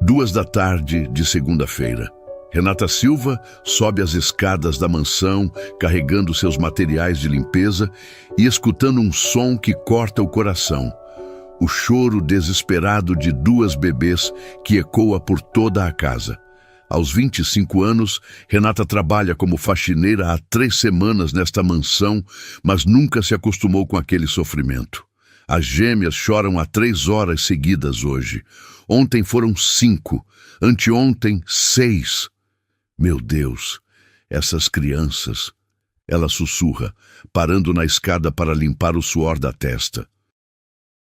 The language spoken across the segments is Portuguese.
2 da tarde de segunda-feira. Renata Silva sobe as escadas da mansão, carregando seus materiais de limpeza e escutando um som que corta o coração. O choro desesperado de 2 bebês que ecoa por toda a casa. Aos 25 anos, Renata trabalha como faxineira há 3 semanas nesta mansão, mas nunca se acostumou com aquele sofrimento. As gêmeas choram há 3 horas seguidas hoje. Ontem foram 5, anteontem 6. Meu Deus, essas crianças... Ela sussurra, parando na escada para limpar o suor da testa.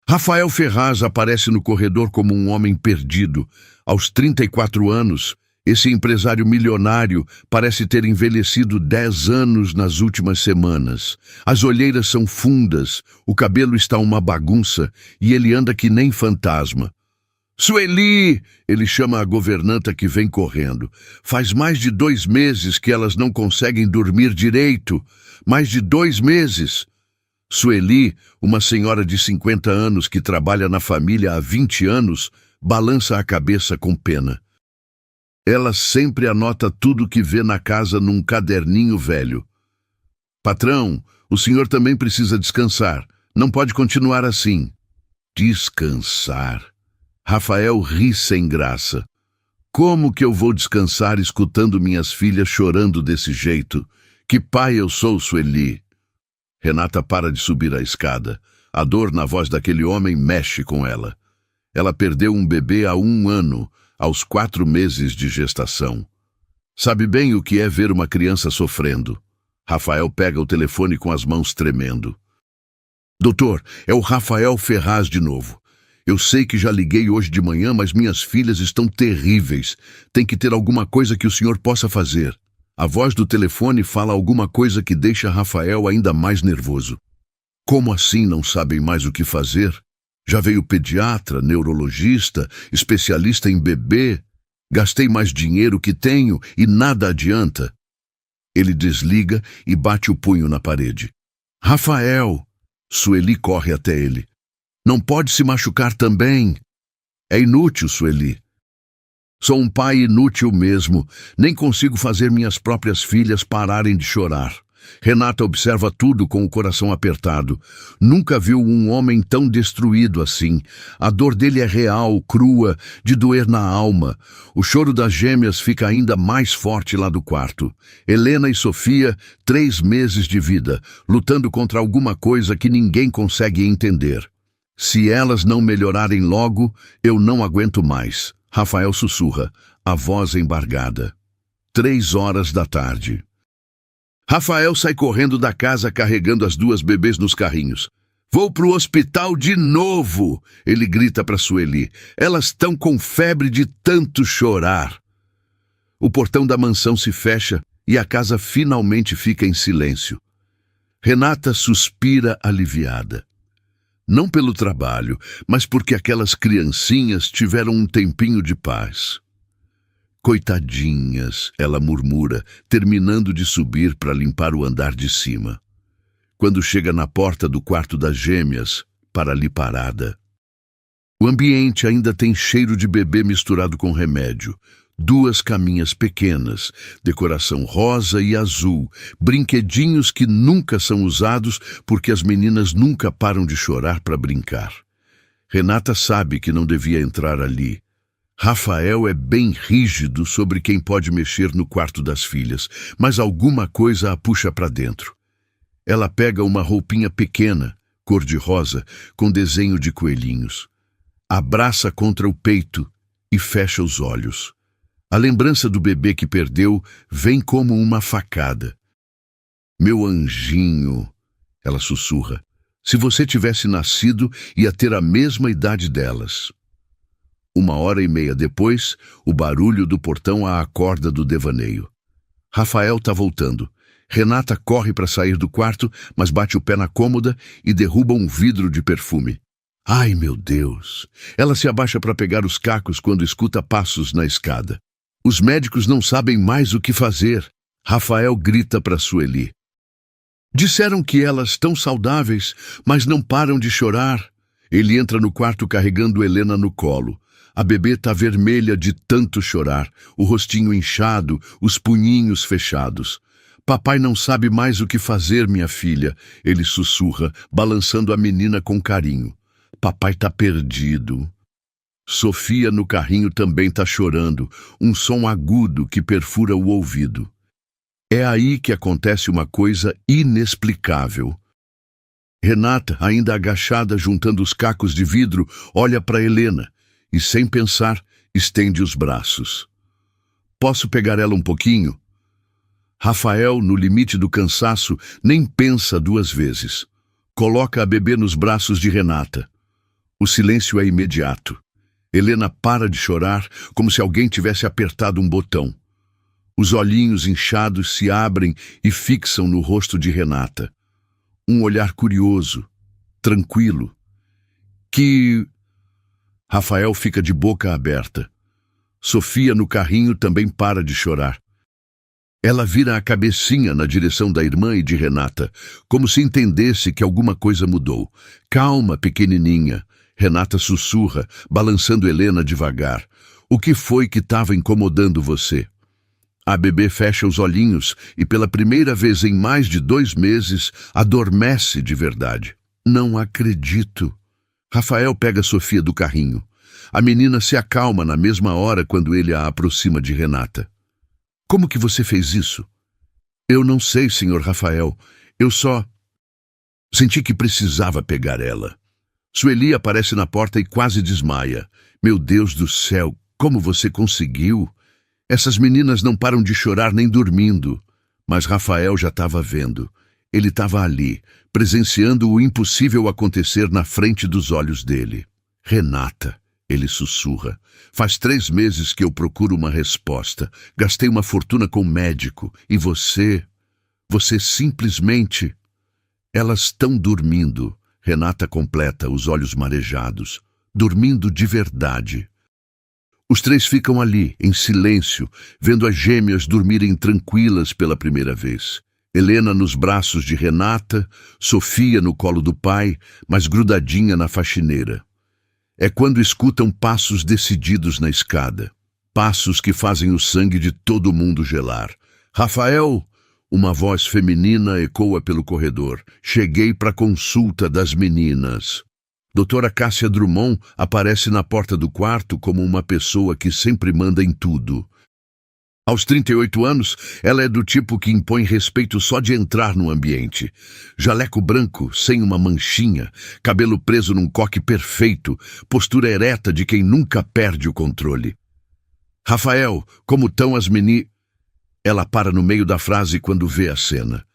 Rafael Ferraz aparece no corredor como um homem perdido. Aos 34 anos, esse empresário milionário parece ter envelhecido 10 anos nas últimas semanas. As olheiras são fundas, o cabelo está uma bagunça e ele anda que nem fantasma. Sueli! Ele chama a governanta que vem correndo. Faz mais de 2 meses que elas não conseguem dormir direito. Mais de 2 meses. Sueli, uma senhora de 50 anos que trabalha na família há 20 anos, balança a cabeça com pena. Ela sempre anota tudo que vê na casa num caderninho velho. Patrão, o senhor também precisa descansar. Não pode continuar assim. Descansar? Rafael ri sem graça. Como que eu vou descansar escutando minhas filhas chorando desse jeito? Que pai eu sou, Sueli? Renata para de subir a escada. A dor na voz daquele homem mexe com ela. Ela perdeu um bebê há 1 ano, aos 4 meses de gestação. Sabe bem o que é ver uma criança sofrendo. Rafael pega o telefone com as mãos tremendo. Doutor, é o Rafael Ferraz de novo. Eu sei que já liguei hoje de manhã, mas minhas filhas estão terríveis. Tem que ter alguma coisa que o senhor possa fazer. A voz do telefone fala alguma coisa que deixa Rafael ainda mais nervoso. Como assim não sabem mais o que fazer? Já veio pediatra, neurologista, especialista em bebê. Gastei mais dinheiro que tenho e nada adianta. Ele desliga e bate o punho na parede. Rafael! Sueli corre até ele. Não pode se machucar também. É inútil, Sueli. Sou um pai inútil mesmo. Nem consigo fazer minhas próprias filhas pararem de chorar. Renata observa tudo com o coração apertado. Nunca viu um homem tão destruído assim. A dor dele é real, crua, de doer na alma. O choro das gêmeas fica ainda mais forte lá do quarto. Helena e Sofia, 3 meses de vida, lutando contra alguma coisa que ninguém consegue entender. Se elas não melhorarem logo, eu não aguento mais. Rafael sussurra, a voz embargada. 3 horas da tarde. Rafael sai correndo da casa carregando as 2 bebês nos carrinhos. Vou pro hospital de novo, ele grita para Sueli. Elas estão com febre de tanto chorar. O portão da mansão se fecha e a casa finalmente fica em silêncio. Renata suspira aliviada. Não pelo trabalho, mas porque aquelas criancinhas tiveram um tempinho de paz. Coitadinhas, ela murmura, terminando de subir para limpar o andar de cima. Quando chega na porta do quarto das gêmeas, para ali parada. O ambiente ainda tem cheiro de bebê misturado com remédio. 2 caminhas pequenas, decoração rosa e azul, brinquedinhos que nunca são usados porque as meninas nunca param de chorar para brincar. Renata sabe que não devia entrar ali. Rafael é bem rígido sobre quem pode mexer no quarto das filhas, mas alguma coisa a puxa para dentro. Ela pega uma roupinha pequena, cor-de-rosa, com desenho de coelhinhos. Abraça contra o peito e fecha os olhos. A lembrança do bebê que perdeu vem como uma facada. Meu anjinho, ela sussurra, se você tivesse nascido, ia ter a mesma idade delas. 1h30 depois, o barulho do portão a acorda do devaneio. Rafael está voltando. Renata corre para sair do quarto, mas bate o pé na cômoda e derruba um vidro de perfume. Ai, meu Deus! Ela se abaixa para pegar os cacos quando escuta passos na escada. Os médicos não sabem mais o que fazer. Rafael grita para Sueli. Disseram que elas estão saudáveis, mas não param de chorar. Ele entra no quarto carregando Helena no colo. A bebê tá vermelha de tanto chorar, o rostinho inchado, os punhinhos fechados. Papai não sabe mais o que fazer, minha filha, ele sussurra, balançando a menina com carinho. Papai tá perdido. Sofia no carrinho também tá chorando, um som agudo que perfura o ouvido. É aí que acontece uma coisa inexplicável. Renata, ainda agachada juntando os cacos de vidro, olha para Helena e, sem pensar, estende os braços. Posso pegar ela um pouquinho? Rafael, no limite do cansaço, nem pensa duas vezes. Coloca a bebê nos braços de Renata. O silêncio é imediato. Helena para de chorar, como se alguém tivesse apertado um botão. Os olhinhos inchados se abrem e fixam no rosto de Renata. Um olhar curioso, tranquilo. Rafael fica de boca aberta. Sofia, no carrinho, também para de chorar. Ela vira a cabecinha na direção da irmã e de Renata, como se entendesse que alguma coisa mudou. Calma, pequenininha. Renata sussurra, balançando Helena devagar. O que foi que estava incomodando você? A bebê fecha os olhinhos e, pela primeira vez em mais de 2 meses, adormece de verdade. Não acredito. Rafael pega Sofia do carrinho. A menina se acalma na mesma hora quando ele a aproxima de Renata. Como que você fez isso? Eu não sei, senhor Rafael. Eu só senti que precisava pegar ela. Sueli aparece na porta e quase desmaia. Meu Deus do céu, como você conseguiu? Essas meninas não param de chorar nem dormindo. Mas Rafael já estava vendo. Ele estava ali, presenciando o impossível acontecer na frente dos olhos dele. Renata, ele sussurra. Faz 3 meses que eu procuro uma resposta. Gastei uma fortuna com médico. E você simplesmente... Elas estão dormindo. Renata completa, os olhos marejados. Dormindo de verdade. Os 3 ficam ali, em silêncio, vendo as gêmeas dormirem tranquilas pela primeira vez. Helena nos braços de Renata, Sofia no colo do pai, mas grudadinha na faxineira. É quando escutam passos decididos na escada. Passos que fazem o sangue de todo mundo gelar. Rafael! Uma voz feminina ecoa pelo corredor. Cheguei para a consulta das meninas. Doutora Cássia Drummond aparece na porta do quarto como uma pessoa que sempre manda em tudo. Aos 38 anos, ela é do tipo que impõe respeito só de entrar no ambiente. Jaleco branco, sem uma manchinha, cabelo preso num coque perfeito, postura ereta de quem nunca perde o controle. Rafael, como estão as meninas? Ela para no meio da frase quando vê a cena.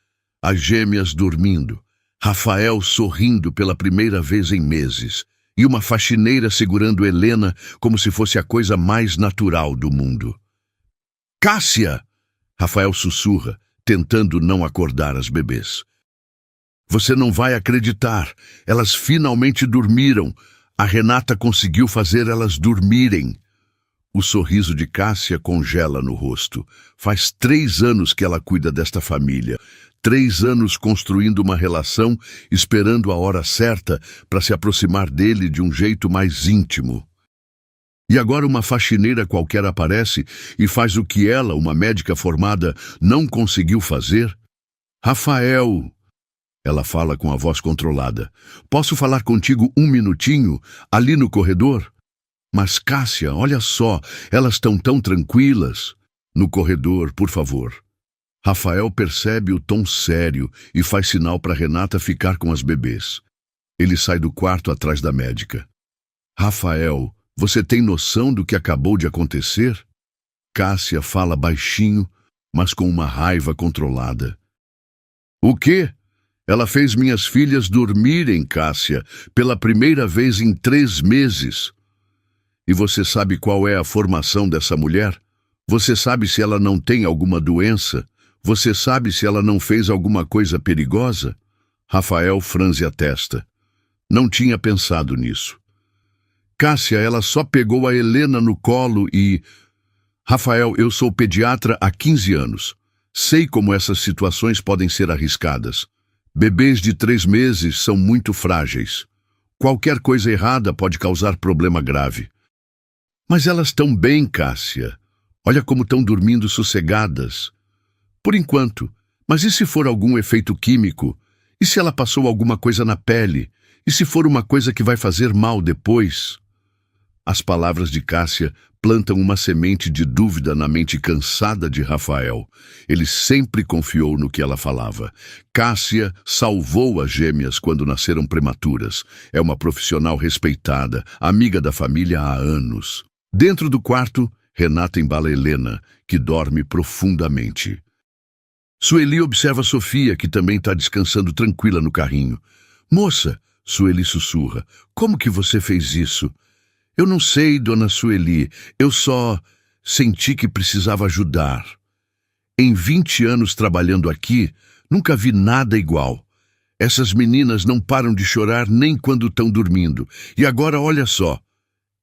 As gêmeas dormindo, Rafael sorrindo pela primeira vez em meses, e uma faxineira segurando Helena como se fosse a coisa mais natural do mundo. Cássia! Rafael sussurra, tentando não acordar as bebês. Você não vai acreditar. Elas finalmente dormiram. A Renata conseguiu fazer elas dormirem. O sorriso de Cássia congela no rosto. Faz 3 anos que ela cuida desta família. 3 anos construindo uma relação, esperando a hora certa para se aproximar dele de um jeito mais íntimo. E agora uma faxineira qualquer aparece e faz o que ela, uma médica formada, não conseguiu fazer? Rafael! Ela fala com a voz controlada. Posso falar contigo 1 minutinho, ali no corredor? Mas Cássia, olha só, elas estão tão tranquilas. No corredor, por favor. Rafael percebe o tom sério e faz sinal para Renata ficar com as bebês. Ele sai do quarto atrás da médica. Rafael, você tem noção do que acabou de acontecer? Cássia fala baixinho, mas com uma raiva controlada. O quê? Ela fez minhas filhas dormirem, Cássia, pela primeira vez em 3 meses. E você sabe qual é a formação dessa mulher? Você sabe se ela não tem alguma doença? Você sabe se ela não fez alguma coisa perigosa? Rafael franze a testa. Não tinha pensado nisso. Cássia, ela só pegou a Helena no colo e... Rafael, eu sou pediatra há 15 anos. Sei como essas situações podem ser arriscadas. Bebês de 3 meses são muito frágeis. Qualquer coisa errada pode causar problema grave. Mas elas estão bem, Cássia. Olha como estão dormindo sossegadas. Por enquanto. Mas e se for algum efeito químico? E se ela passou alguma coisa na pele? E se for uma coisa que vai fazer mal depois? As palavras de Cássia plantam uma semente de dúvida na mente cansada de Rafael. Ele sempre confiou no que ela falava. Cássia salvou as gêmeas quando nasceram prematuras. É uma profissional respeitada, amiga da família há anos. Dentro do quarto, Renata embala Helena, que dorme profundamente. Sueli observa Sofia, que também está descansando tranquila no carrinho. Moça, Sueli sussurra, como que você fez isso? Eu não sei, dona Sueli, eu só senti que precisava ajudar. Em 20 anos trabalhando aqui, nunca vi nada igual. Essas meninas não param de chorar nem quando estão dormindo. E agora olha só.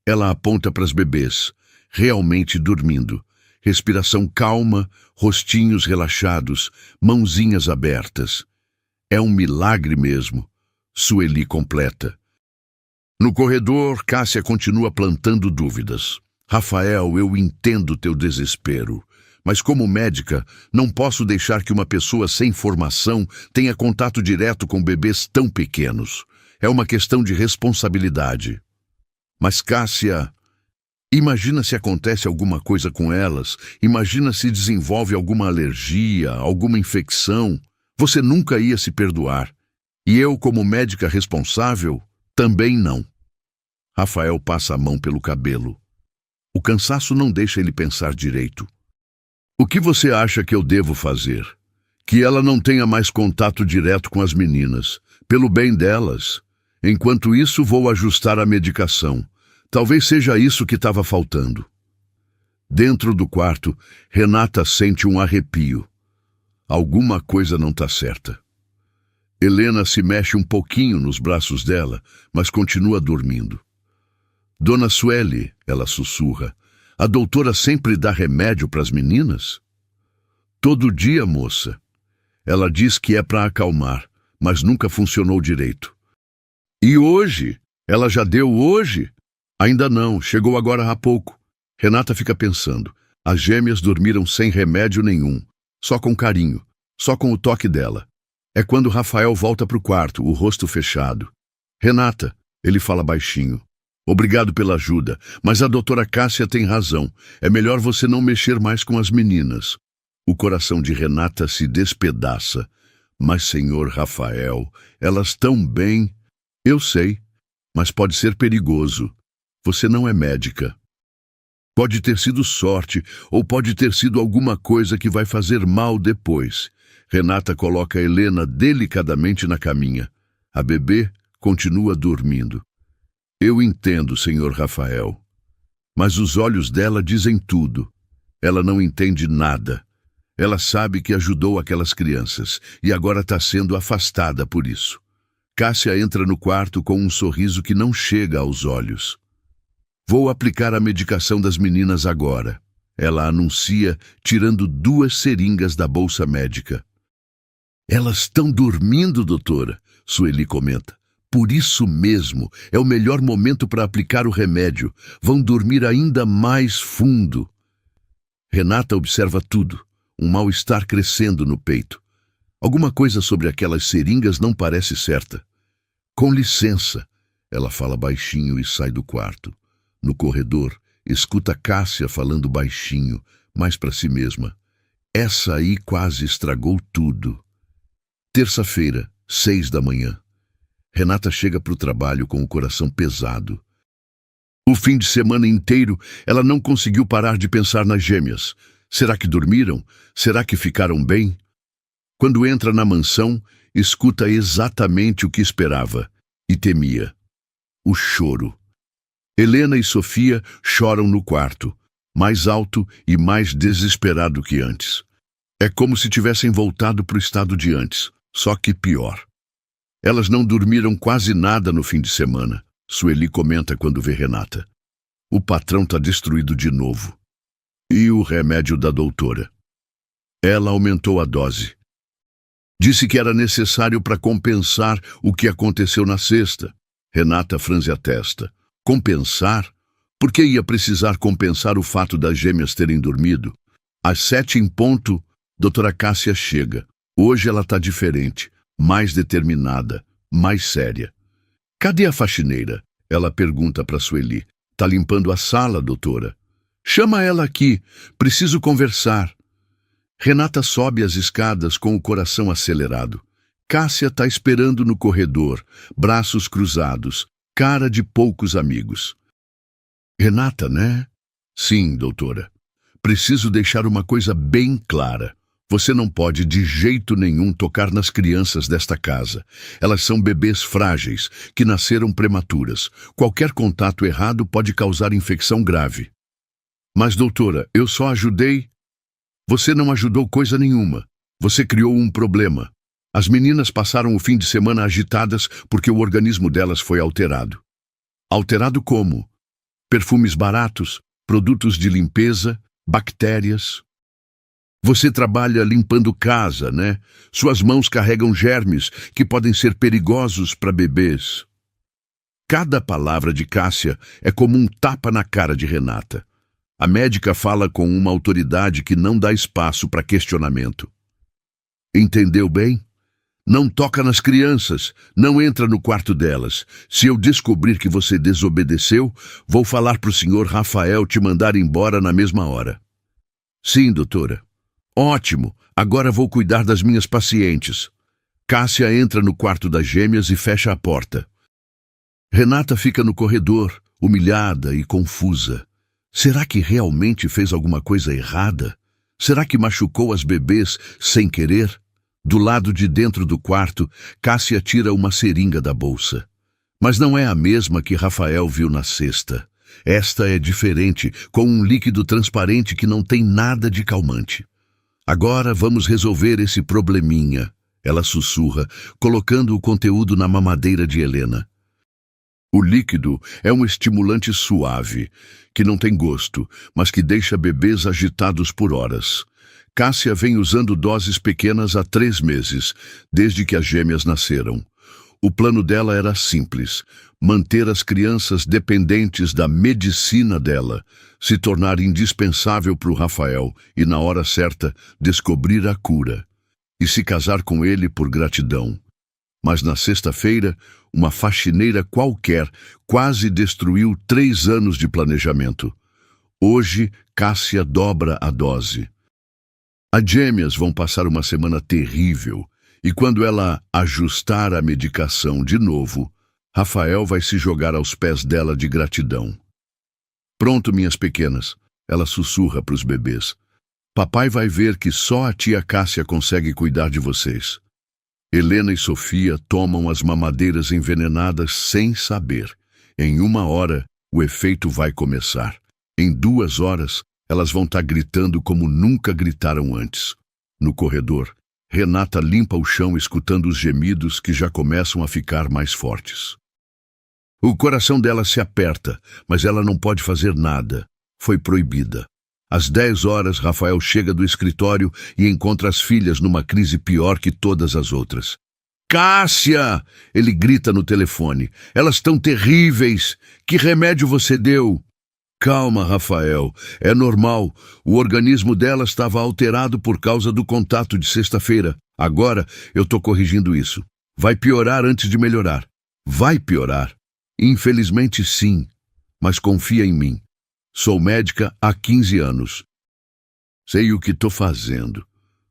Ela aponta para as bebês, realmente dormindo. Respiração calma, rostinhos relaxados, mãozinhas abertas. É um milagre mesmo. Sueli completa. No corredor, Cássia continua plantando dúvidas. Rafael, eu entendo teu desespero, mas como médica, não posso deixar que uma pessoa sem formação tenha contato direto com bebês tão pequenos. É uma questão de responsabilidade. Mas Cássia, imagina se acontece alguma coisa com elas, imagina se desenvolve alguma alergia, alguma infecção. Você nunca ia se perdoar. E eu, como médica responsável, também não. Rafael passa a mão pelo cabelo. O cansaço não deixa ele pensar direito. O que você acha que eu devo fazer? Que ela não tenha mais contato direto com as meninas, pelo bem delas. Enquanto isso, vou ajustar a medicação. Talvez seja isso que estava faltando. Dentro do quarto, Renata sente um arrepio. Alguma coisa não está certa. Helena se mexe um pouquinho nos braços dela, mas continua dormindo. Dona Sueli, ela sussurra, a doutora sempre dá remédio para as meninas? Todo dia, moça. Ela diz que é para acalmar, mas nunca funcionou direito. E hoje? Ela já deu hoje? Ainda não, chegou agora há pouco. Renata fica pensando. As gêmeas dormiram sem remédio nenhum, só com carinho, só com o toque dela. É quando Rafael volta para o quarto, o rosto fechado. Renata, ele fala baixinho. Obrigado pela ajuda, mas a doutora Cássia tem razão. É melhor você não mexer mais com as meninas. O coração de Renata se despedaça. Mas, senhor Rafael, elas estão bem. Eu sei, mas pode ser perigoso. Você não é médica. Pode ter sido sorte, ou pode ter sido alguma coisa que vai fazer mal depois. Renata coloca Helena delicadamente na caminha. A bebê continua dormindo. Eu entendo, senhor Rafael. Mas os olhos dela dizem tudo. Ela não entende nada. Ela sabe que ajudou aquelas crianças e agora está sendo afastada por isso. Cássia entra no quarto com um sorriso que não chega aos olhos. Vou aplicar a medicação das meninas agora. Ela anuncia, tirando 2 seringas da bolsa médica. Elas estão dormindo, doutora, Sueli comenta. Por isso mesmo, é o melhor momento para aplicar o remédio. Vão dormir ainda mais fundo. Renata observa tudo, um mal-estar crescendo no peito. Alguma coisa sobre aquelas seringas não parece certa. Com licença, ela fala baixinho e sai do quarto. No corredor, escuta Cássia falando baixinho, mais para si mesma. Essa aí quase estragou tudo. Terça-feira, 6 da manhã. Renata chega para o trabalho com o coração pesado. O fim de semana inteiro, ela não conseguiu parar de pensar nas gêmeas. Será que dormiram? Será que ficaram bem? Quando entra na mansão, escuta exatamente o que esperava e temia. O choro. Helena e Sofia choram no quarto, mais alto e mais desesperado que antes. É como se tivessem voltado para o estado de antes, só que pior. Elas não dormiram quase nada no fim de semana, Sueli comenta quando vê Renata. O patrão está destruído de novo. E o remédio da doutora? Ela aumentou a dose. Disse que era necessário para compensar o que aconteceu na sexta. Renata franze a testa. Compensar? Por que ia precisar compensar o fato das gêmeas terem dormido? Às 7 em ponto, doutora Cássia chega. Hoje ela está diferente, mais determinada, mais séria. Cadê a faxineira? Ela pergunta para Sueli. Tá limpando a sala, doutora. Chama ela aqui, preciso conversar. Renata sobe as escadas com o coração acelerado. Cássia está esperando no corredor, braços cruzados, cara de poucos amigos. Renata, né? Sim, doutora. Preciso deixar uma coisa bem clara. Você não pode de jeito nenhum tocar nas crianças desta casa. Elas são bebês frágeis, que nasceram prematuras. Qualquer contato errado pode causar infecção grave. Mas, doutora, eu só ajudei... Você não ajudou coisa nenhuma. Você criou um problema. As meninas passaram o fim de semana agitadas porque o organismo delas foi alterado. Alterado como? Perfumes baratos, produtos de limpeza, bactérias. Você trabalha limpando casa, né? Suas mãos carregam germes que podem ser perigosos para bebês. Cada palavra de Cássia é como um tapa na cara de Renata. A médica fala com uma autoridade que não dá espaço para questionamento. Entendeu bem? Não toca nas crianças, não entra no quarto delas. Se eu descobrir que você desobedeceu, vou falar para o senhor Rafael te mandar embora na mesma hora. Sim, doutora. Ótimo, agora vou cuidar das minhas pacientes. Cássia entra no quarto das gêmeas e fecha a porta. Renata fica no corredor, humilhada e confusa. Será que realmente fez alguma coisa errada? Será que machucou as bebês sem querer? Do lado de dentro do quarto, Cássia tira uma seringa da bolsa. Mas não é a mesma que Rafael viu na cesta. Esta é diferente, com um líquido transparente que não tem nada de calmante. Agora vamos resolver esse probleminha, ela sussurra, colocando o conteúdo na mamadeira de Helena. O líquido é um estimulante suave, que não tem gosto, mas que deixa bebês agitados por horas. Cássia vem usando doses pequenas há 3 meses, desde que as gêmeas nasceram. O plano dela era simples: manter as crianças dependentes da medicina dela, se tornar indispensável para o Rafael e, na hora certa, descobrir a cura. E se casar com ele por gratidão. Mas na sexta-feira, uma faxineira qualquer quase destruiu 3 anos de planejamento. Hoje, Cássia dobra a dose. As gêmeas vão passar uma semana terrível, e quando ela ajustar a medicação de novo, Rafael vai se jogar aos pés dela de gratidão. Pronto, minhas pequenas, ela sussurra para os bebês. Papai vai ver que só a tia Cássia consegue cuidar de vocês. Helena e Sofia tomam as mamadeiras envenenadas sem saber. Em 1 hora, o efeito vai começar. Em 2 horas, elas vão estar gritando como nunca gritaram antes. No corredor, Renata limpa o chão escutando os gemidos que já começam a ficar mais fortes. O coração dela se aperta, mas ela não pode fazer nada. Foi proibida. Às 10 horas, Rafael chega do escritório e encontra as filhas numa crise pior que todas as outras. Cássia! Ele grita no telefone. Elas estão terríveis! Que remédio você deu? Calma, Rafael. É normal. O organismo dela estava alterado por causa do contato de sexta-feira. Agora eu estou corrigindo isso. Vai piorar antes de melhorar. Vai piorar. Infelizmente, sim. Mas confia em mim. Sou médica há 15 anos. Sei o que estou fazendo.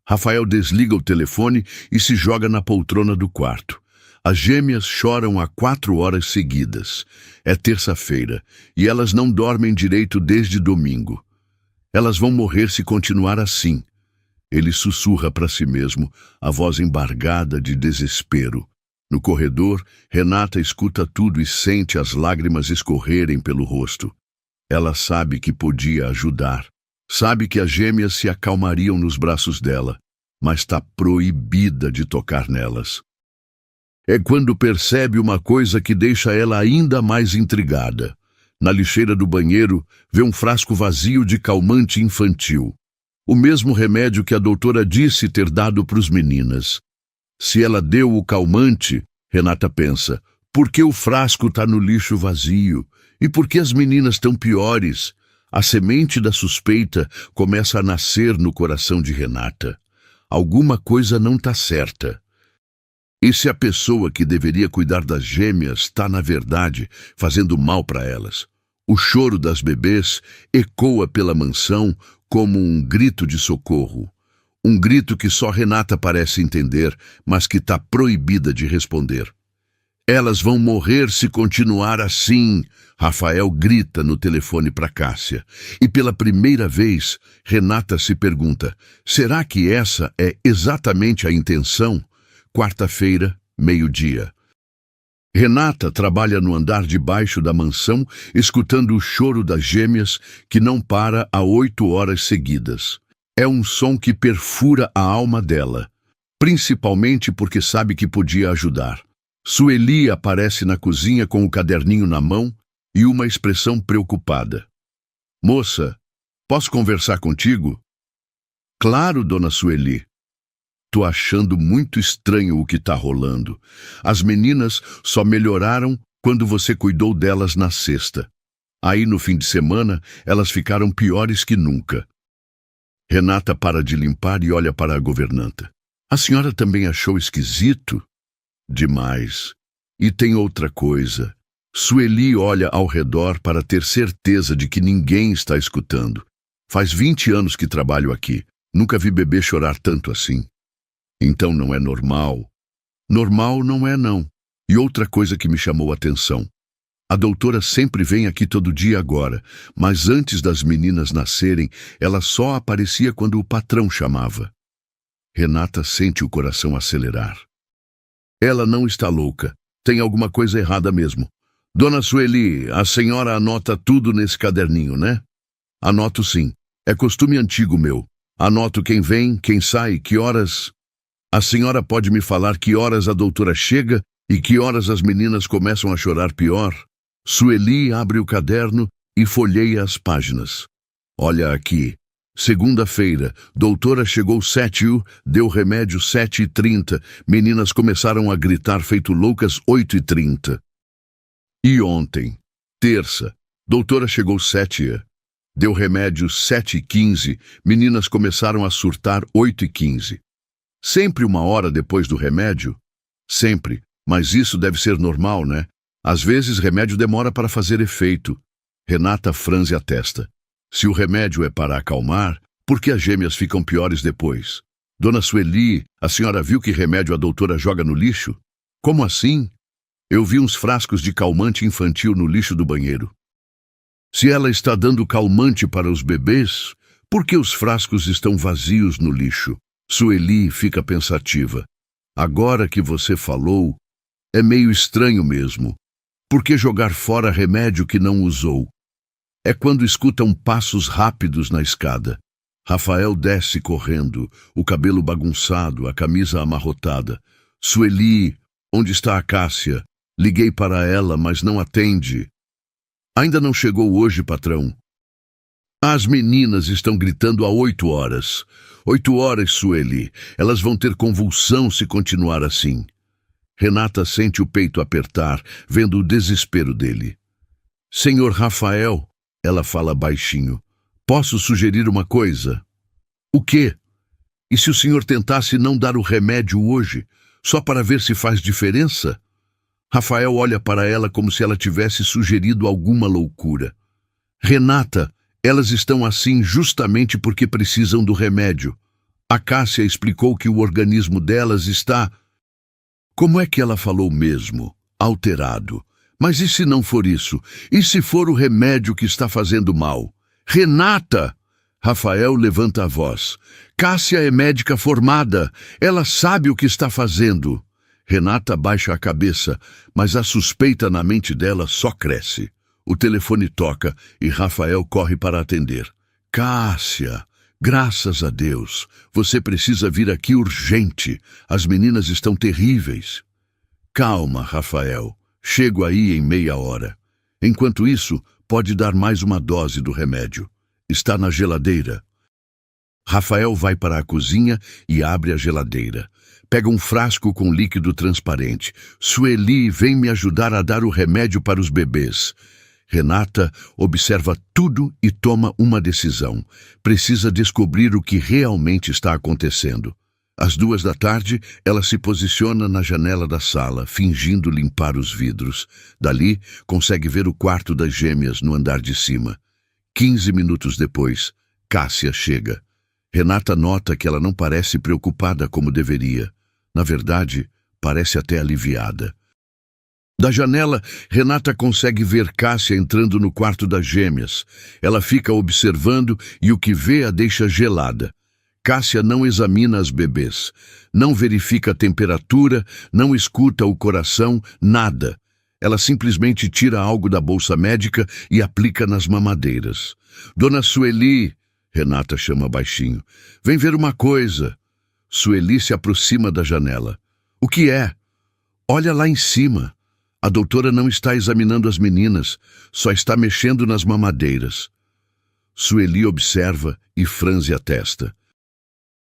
Rafael desliga o telefone e se joga na poltrona do quarto. As gêmeas choram há 4 horas seguidas. É terça-feira e elas não dormem direito desde domingo. Elas vão morrer se continuar assim. Ele sussurra para si mesmo, a voz embargada de desespero. No corredor, Renata escuta tudo e sente as lágrimas escorrerem pelo rosto. Ela sabe que podia ajudar. Sabe que as gêmeas se acalmariam nos braços dela, mas está proibida de tocar nelas. É quando percebe uma coisa que deixa ela ainda mais intrigada. Na lixeira do banheiro, vê um frasco vazio de calmante infantil. O mesmo remédio que a doutora disse ter dado para os meninas. Se ela deu o calmante, Renata pensa, por que o frasco está no lixo vazio? E por que as meninas tão piores? A semente da suspeita começa a nascer no coração de Renata. Alguma coisa não está certa. E se a pessoa que deveria cuidar das gêmeas está, na verdade, fazendo mal para elas? O choro das bebês ecoa pela mansão como um grito de socorro. Um grito que só Renata parece entender, mas que está proibida de responder. Elas vão morrer se continuar assim, Rafael grita no telefone para Cássia. E pela primeira vez, Renata se pergunta, será que essa é exatamente a intenção? Quarta-feira, meio-dia. Renata trabalha no andar de baixo da mansão, escutando o choro das gêmeas, que não para há 8 horas seguidas. É um som que perfura a alma dela, principalmente porque sabe que podia ajudar. Sueli aparece na cozinha com o caderninho na mão e uma expressão preocupada. Moça, posso conversar contigo? Claro, dona Sueli. Tô achando muito estranho o que tá rolando. As meninas só melhoraram quando você cuidou delas na sexta. Aí, no fim de semana, elas ficaram piores que nunca. Renata para de limpar e olha para a governanta. A senhora também achou esquisito? Demais. E tem outra coisa. Sueli olha ao redor para ter certeza de que ninguém está escutando. Faz 20 anos que trabalho aqui. Nunca vi bebê chorar tanto assim. Então não é normal. Normal não é, não. E outra coisa que me chamou a atenção. A doutora sempre vem aqui todo dia agora, mas antes das meninas nascerem, ela só aparecia quando o patrão chamava. Renata sente o coração acelerar. Ela não está louca. Tem alguma coisa errada mesmo. Dona Sueli, a senhora anota tudo nesse caderninho, né? Anoto sim. É costume antigo meu. Anoto quem vem, quem sai, que horas... A senhora pode me falar que horas a doutora chega e que horas as meninas começam a chorar pior? Sueli abre o caderno e folheia as páginas. Olha aqui. Segunda-feira, doutora chegou 7h, deu remédio 7h30. Meninas começaram a gritar feito loucas 8h30. E ontem, terça, doutora chegou 7h, deu remédio 7h15. Meninas começaram a surtar 8h15. Sempre 1 hora depois do remédio? Sempre, mas isso deve ser normal, né? Às vezes remédio demora para fazer efeito. Renata franze a testa. Se o remédio é para acalmar, por que as gêmeas ficam piores depois? Dona Sueli, a senhora viu que remédio a doutora joga no lixo? Como assim? Eu vi uns frascos de calmante infantil no lixo do banheiro. Se ela está dando calmante para os bebês, por que os frascos estão vazios no lixo? Sueli fica pensativa. Agora que você falou, é meio estranho mesmo. Por que jogar fora remédio que não usou? É quando escutam passos rápidos na escada. Rafael desce correndo, o cabelo bagunçado, a camisa amarrotada. Sueli, onde está a Cássia? Liguei para ela, mas não atende. Ainda não chegou hoje, patrão. As meninas estão gritando há 8 horas. 8 horas, Sueli. Elas vão ter convulsão se continuar assim. Renata sente o peito apertar, vendo o desespero dele. Senhor Rafael, ela fala baixinho, posso sugerir uma coisa? O quê? E se o senhor tentasse não dar o remédio hoje, só para ver se faz diferença? Rafael olha para ela como se ela tivesse sugerido alguma loucura. Renata, elas estão assim justamente porque precisam do remédio. A Cássia explicou que o organismo delas está... Como é que ela falou mesmo? Alterado. Mas e se não for isso? E se for o remédio que está fazendo mal? Renata! Rafael levanta a voz. Cássia é médica formada. Ela sabe o que está fazendo. Renata baixa a cabeça, mas a suspeita na mente dela só cresce. O telefone toca e Rafael corre para atender. Cássia, graças a Deus, você precisa vir aqui urgente. As meninas estão terríveis. Calma, Rafael. Chego aí em meia hora. Enquanto isso, pode dar mais uma dose do remédio. Está na geladeira. Rafael vai para a cozinha e abre a geladeira. Pega um frasco com líquido transparente. Sueli, vem me ajudar a dar o remédio para os bebês. Renata observa tudo e toma uma decisão. Precisa descobrir o que realmente está acontecendo. Às 2 da tarde, ela se posiciona na janela da sala, fingindo limpar os vidros. Dali, consegue ver o quarto das gêmeas no andar de cima. 15 minutos depois, Cássia chega. Renata nota que ela não parece preocupada como deveria. Na verdade, parece até aliviada. Da janela, Renata consegue ver Cássia entrando no quarto das gêmeas. Ela fica observando e o que vê a deixa gelada. Cássia não examina as bebês, não verifica a temperatura, não escuta o coração, nada. Ela simplesmente tira algo da bolsa médica e aplica nas mamadeiras. Dona Sueli, Renata chama baixinho, vem ver uma coisa. Sueli se aproxima da janela. O que é? Olha lá em cima. A doutora não está examinando as meninas, só está mexendo nas mamadeiras. Sueli observa e franze a testa.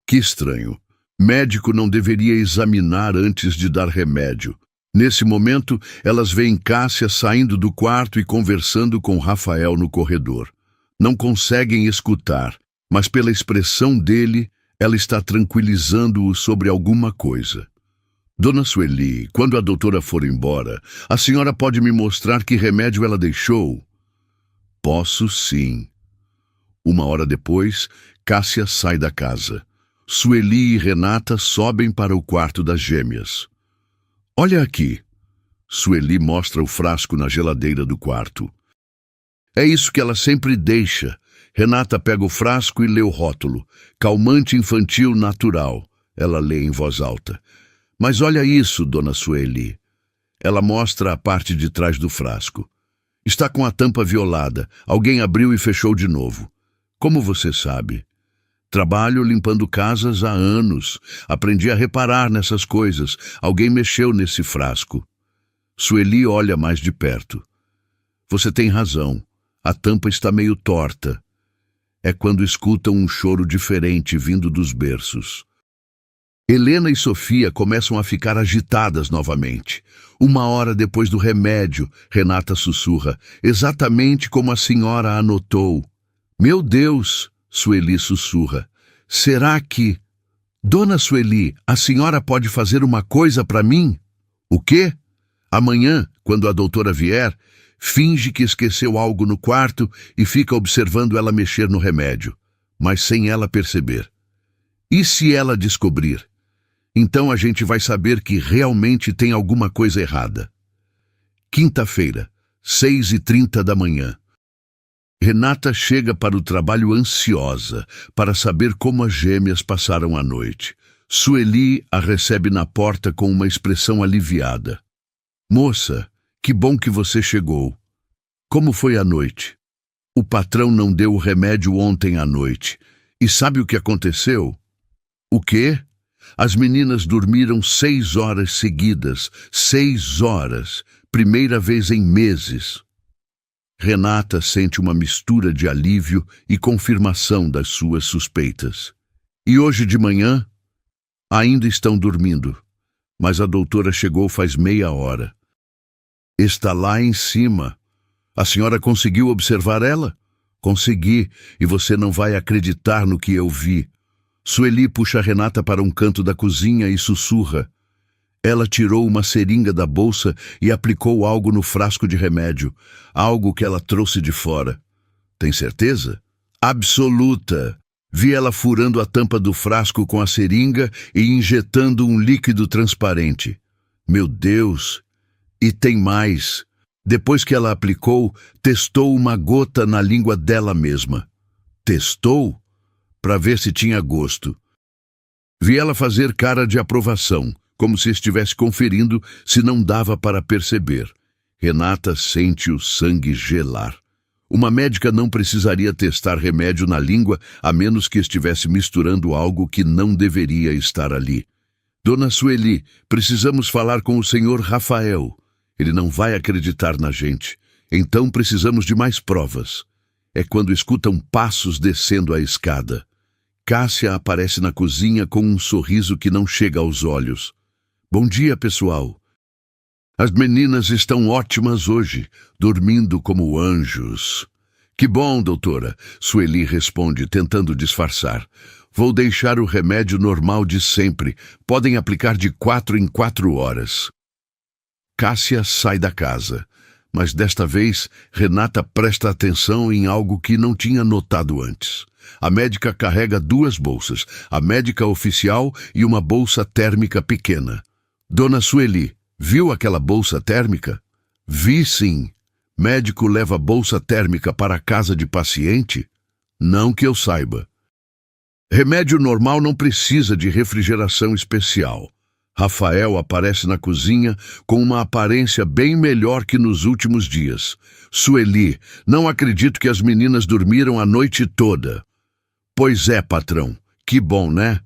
Que estranho. Médico não deveria examinar antes de dar remédio. Nesse momento, elas veem Cássia saindo do quarto e conversando com Rafael no corredor. Não conseguem escutar, mas pela expressão dele, ela está tranquilizando-o sobre alguma coisa. Dona Sueli, quando a doutora for embora, a senhora pode me mostrar que remédio ela deixou? Posso sim. 1 hora depois, Cássia sai da casa. Sueli e Renata sobem para o quarto das gêmeas. Olha aqui. Sueli mostra o frasco na geladeira do quarto. É isso que ela sempre deixa. Renata pega o frasco e lê o rótulo. Calmante infantil natural. Ela lê em voz alta. Mas olha isso, Dona Sueli. Ela mostra a parte de trás do frasco. Está com a tampa violada. Alguém abriu e fechou de novo. Como você sabe? Trabalho limpando casas há anos. Aprendi a reparar nessas coisas. Alguém mexeu nesse frasco. Sueli olha mais de perto. Você tem razão. A tampa está meio torta. É quando escutam um choro diferente vindo dos berços. Helena e Sofia começam a ficar agitadas novamente. 1 hora depois do remédio, Renata sussurra, exatamente como a senhora anotou. Meu Deus! Sueli sussurra. Será que... Dona Sueli, a senhora pode fazer uma coisa para mim? O quê? Amanhã, quando a doutora vier, finge que esqueceu algo no quarto e fica observando ela mexer no remédio, mas sem ela perceber. E se ela descobrir? Então a gente vai saber que realmente tem alguma coisa errada. Quinta-feira, 6h30 da manhã. Renata chega para o trabalho ansiosa para saber como as gêmeas passaram a noite. Sueli a recebe na porta com uma expressão aliviada. Moça, que bom que você chegou. Como foi a noite? O patrão não deu o remédio ontem à noite. E sabe o que aconteceu? O quê? As meninas dormiram 6 horas seguidas. 6 horas. Primeira vez em meses. Renata sente uma mistura de alívio e confirmação das suas suspeitas. E hoje de manhã? Ainda estão dormindo, mas a doutora chegou faz meia hora. Está lá em cima. A senhora conseguiu observar ela? Consegui, e você não vai acreditar no que eu vi. Sueli puxa Renata para um canto da cozinha e sussurra. Ela tirou uma seringa da bolsa e aplicou algo no frasco de remédio, algo que ela trouxe de fora. Tem certeza? Absoluta. Vi ela furando a tampa do frasco com a seringa e injetando um líquido transparente. Meu Deus! E tem mais. Depois que ela aplicou, testou uma gota na língua dela mesma. Testou? Para ver se tinha gosto. Vi ela fazer cara de aprovação, como se estivesse conferindo se não dava para perceber. Renata sente o sangue gelar. Uma médica não precisaria testar remédio na língua a menos que estivesse misturando algo que não deveria estar ali. Dona Sueli, precisamos falar com o senhor Rafael. Ele não vai acreditar na gente. Então precisamos de mais provas. É quando escutam passos descendo a escada. Cássia aparece na cozinha com um sorriso que não chega aos olhos. Bom dia, pessoal. As meninas estão ótimas hoje, dormindo como anjos. Que bom, doutora, Sueli responde, tentando disfarçar. Vou deixar o remédio normal de sempre. Podem aplicar de 4 em 4 horas. Cássia sai da casa, mas desta vez Renata presta atenção em algo que não tinha notado antes. A médica carrega 2 bolsas, a médica oficial e uma bolsa térmica pequena. Dona Sueli, viu aquela bolsa térmica? Vi sim. Médico leva bolsa térmica para a casa de paciente? Não que eu saiba. Remédio normal não precisa de refrigeração especial. Rafael aparece na cozinha com uma aparência bem melhor que nos últimos dias. Sueli, não acredito que as meninas dormiram a noite toda. Pois é, patrão. Que bom, né?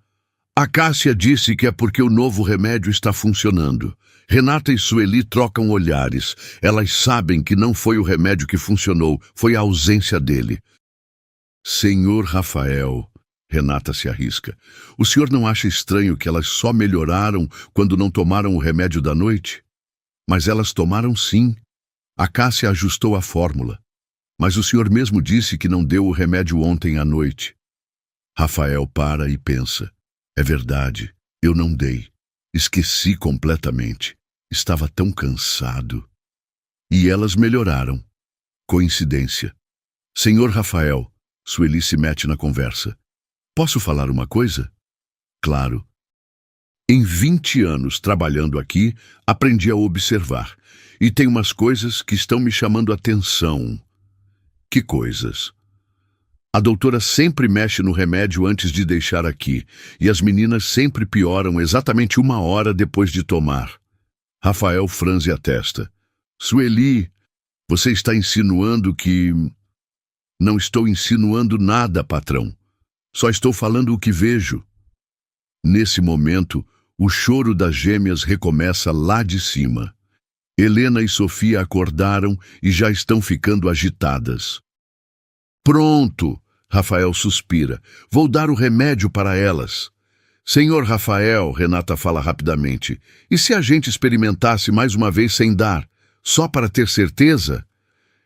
A Cássia disse que é porque o novo remédio está funcionando. Renata e Sueli trocam olhares. Elas sabem que não foi o remédio que funcionou, foi a ausência dele. Senhor Rafael, Renata se arrisca. O senhor não acha estranho que elas só melhoraram quando não tomaram o remédio da noite? Mas elas tomaram sim. A Cássia ajustou a fórmula. Mas o senhor mesmo disse que não deu o remédio ontem à noite. Rafael para e pensa. É verdade, eu não dei. Esqueci completamente. Estava tão cansado. E elas melhoraram. Coincidência. Senhor Rafael, Sueli se mete na conversa. Posso falar uma coisa? Claro. Em 20 anos trabalhando aqui, aprendi a observar. E tem umas coisas que estão me chamando a atenção. Que coisas? A doutora sempre mexe no remédio antes de deixar aqui, e as meninas sempre pioram exatamente 1 hora depois de tomar. Rafael franze a testa. Sueli, você está insinuando que... Não estou insinuando nada, patrão. Só estou falando o que vejo. Nesse momento, o choro das gêmeas recomeça lá de cima. Helena e Sofia acordaram e já estão ficando agitadas. Pronto, Rafael suspira. Vou dar o remédio para elas. Senhor Rafael, Renata fala rapidamente, e se a gente experimentasse mais uma vez sem dar, só para ter certeza?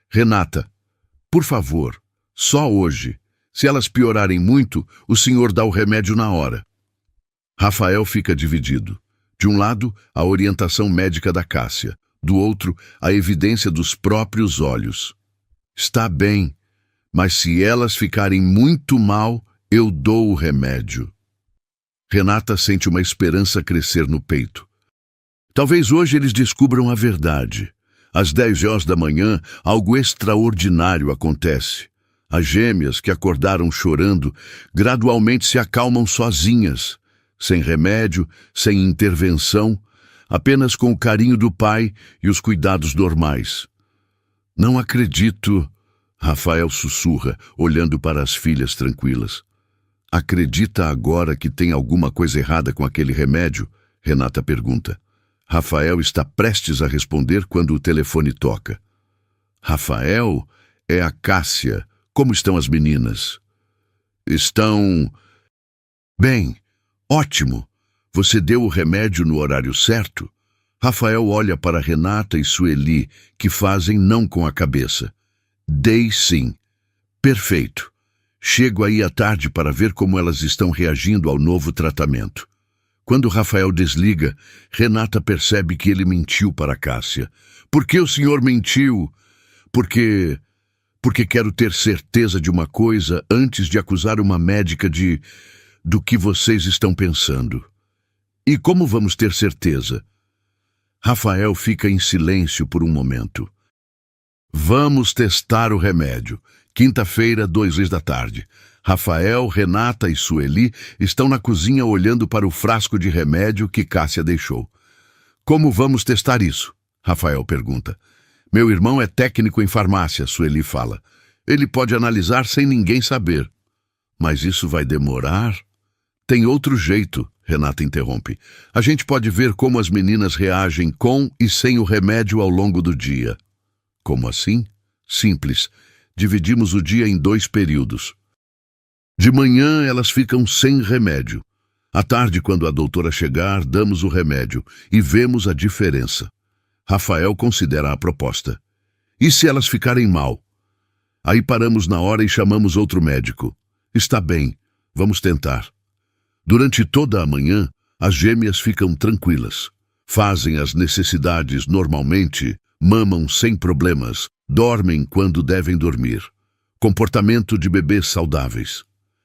Renata, por favor, só hoje. Se elas piorarem muito, o senhor dá o remédio na hora. Rafael fica dividido. De um lado, a orientação médica da Cássia. Do outro, a evidência dos próprios olhos. Está bem, mas se elas ficarem muito mal, eu dou o remédio. Renata sente uma esperança crescer no peito. Talvez hoje eles descubram a verdade. Às 10 horas da manhã, algo extraordinário acontece. As gêmeas, que acordaram chorando, gradualmente se acalmam sozinhas, sem remédio, sem intervenção, apenas com o carinho do pai e os cuidados normais. Não acredito, Rafael sussurra, olhando para as filhas tranquilas. Acredita agora que tem alguma coisa errada com aquele remédio? Renata pergunta. Rafael está prestes a responder quando o telefone toca. Rafael, é a Cássia. Como estão as meninas? Estão... Bem, ótimo. Você deu o remédio no horário certo? Rafael olha para Renata e Sueli, que fazem não com a cabeça. Dei sim. Perfeito. Chego aí à tarde para ver como elas estão reagindo ao novo tratamento. Quando Rafael desliga, Renata percebe que ele mentiu para Cássia. Por que o senhor mentiu? Porque quero ter certeza de uma coisa antes de acusar uma médica do que vocês estão pensando. E como vamos ter certeza? Rafael fica em silêncio por um momento. Vamos testar o remédio. Quinta-feira, 14h. Rafael, Renata e Sueli estão na cozinha olhando para o frasco de remédio que Cássia deixou. Como vamos testar isso? Rafael pergunta. Meu irmão é técnico em farmácia, Sueli fala. Ele pode analisar sem ninguém saber. Mas isso vai demorar? Tem outro jeito, Renata interrompe. A gente pode ver como as meninas reagem com e sem o remédio ao longo do dia. Como assim? Simples. Dividimos o dia em 2 períodos. De manhã elas ficam sem remédio. À tarde, quando a doutora chegar, damos o remédio e vemos a diferença. Rafael considera a proposta. E se elas ficarem mal? Aí paramos na hora e chamamos outro médico. Está bem, vamos tentar. Durante toda a manhã, as gêmeas ficam tranquilas. Fazem as necessidades normalmente, mamam sem problemas, dormem quando devem dormir. Comportamento de bebês saudáveis.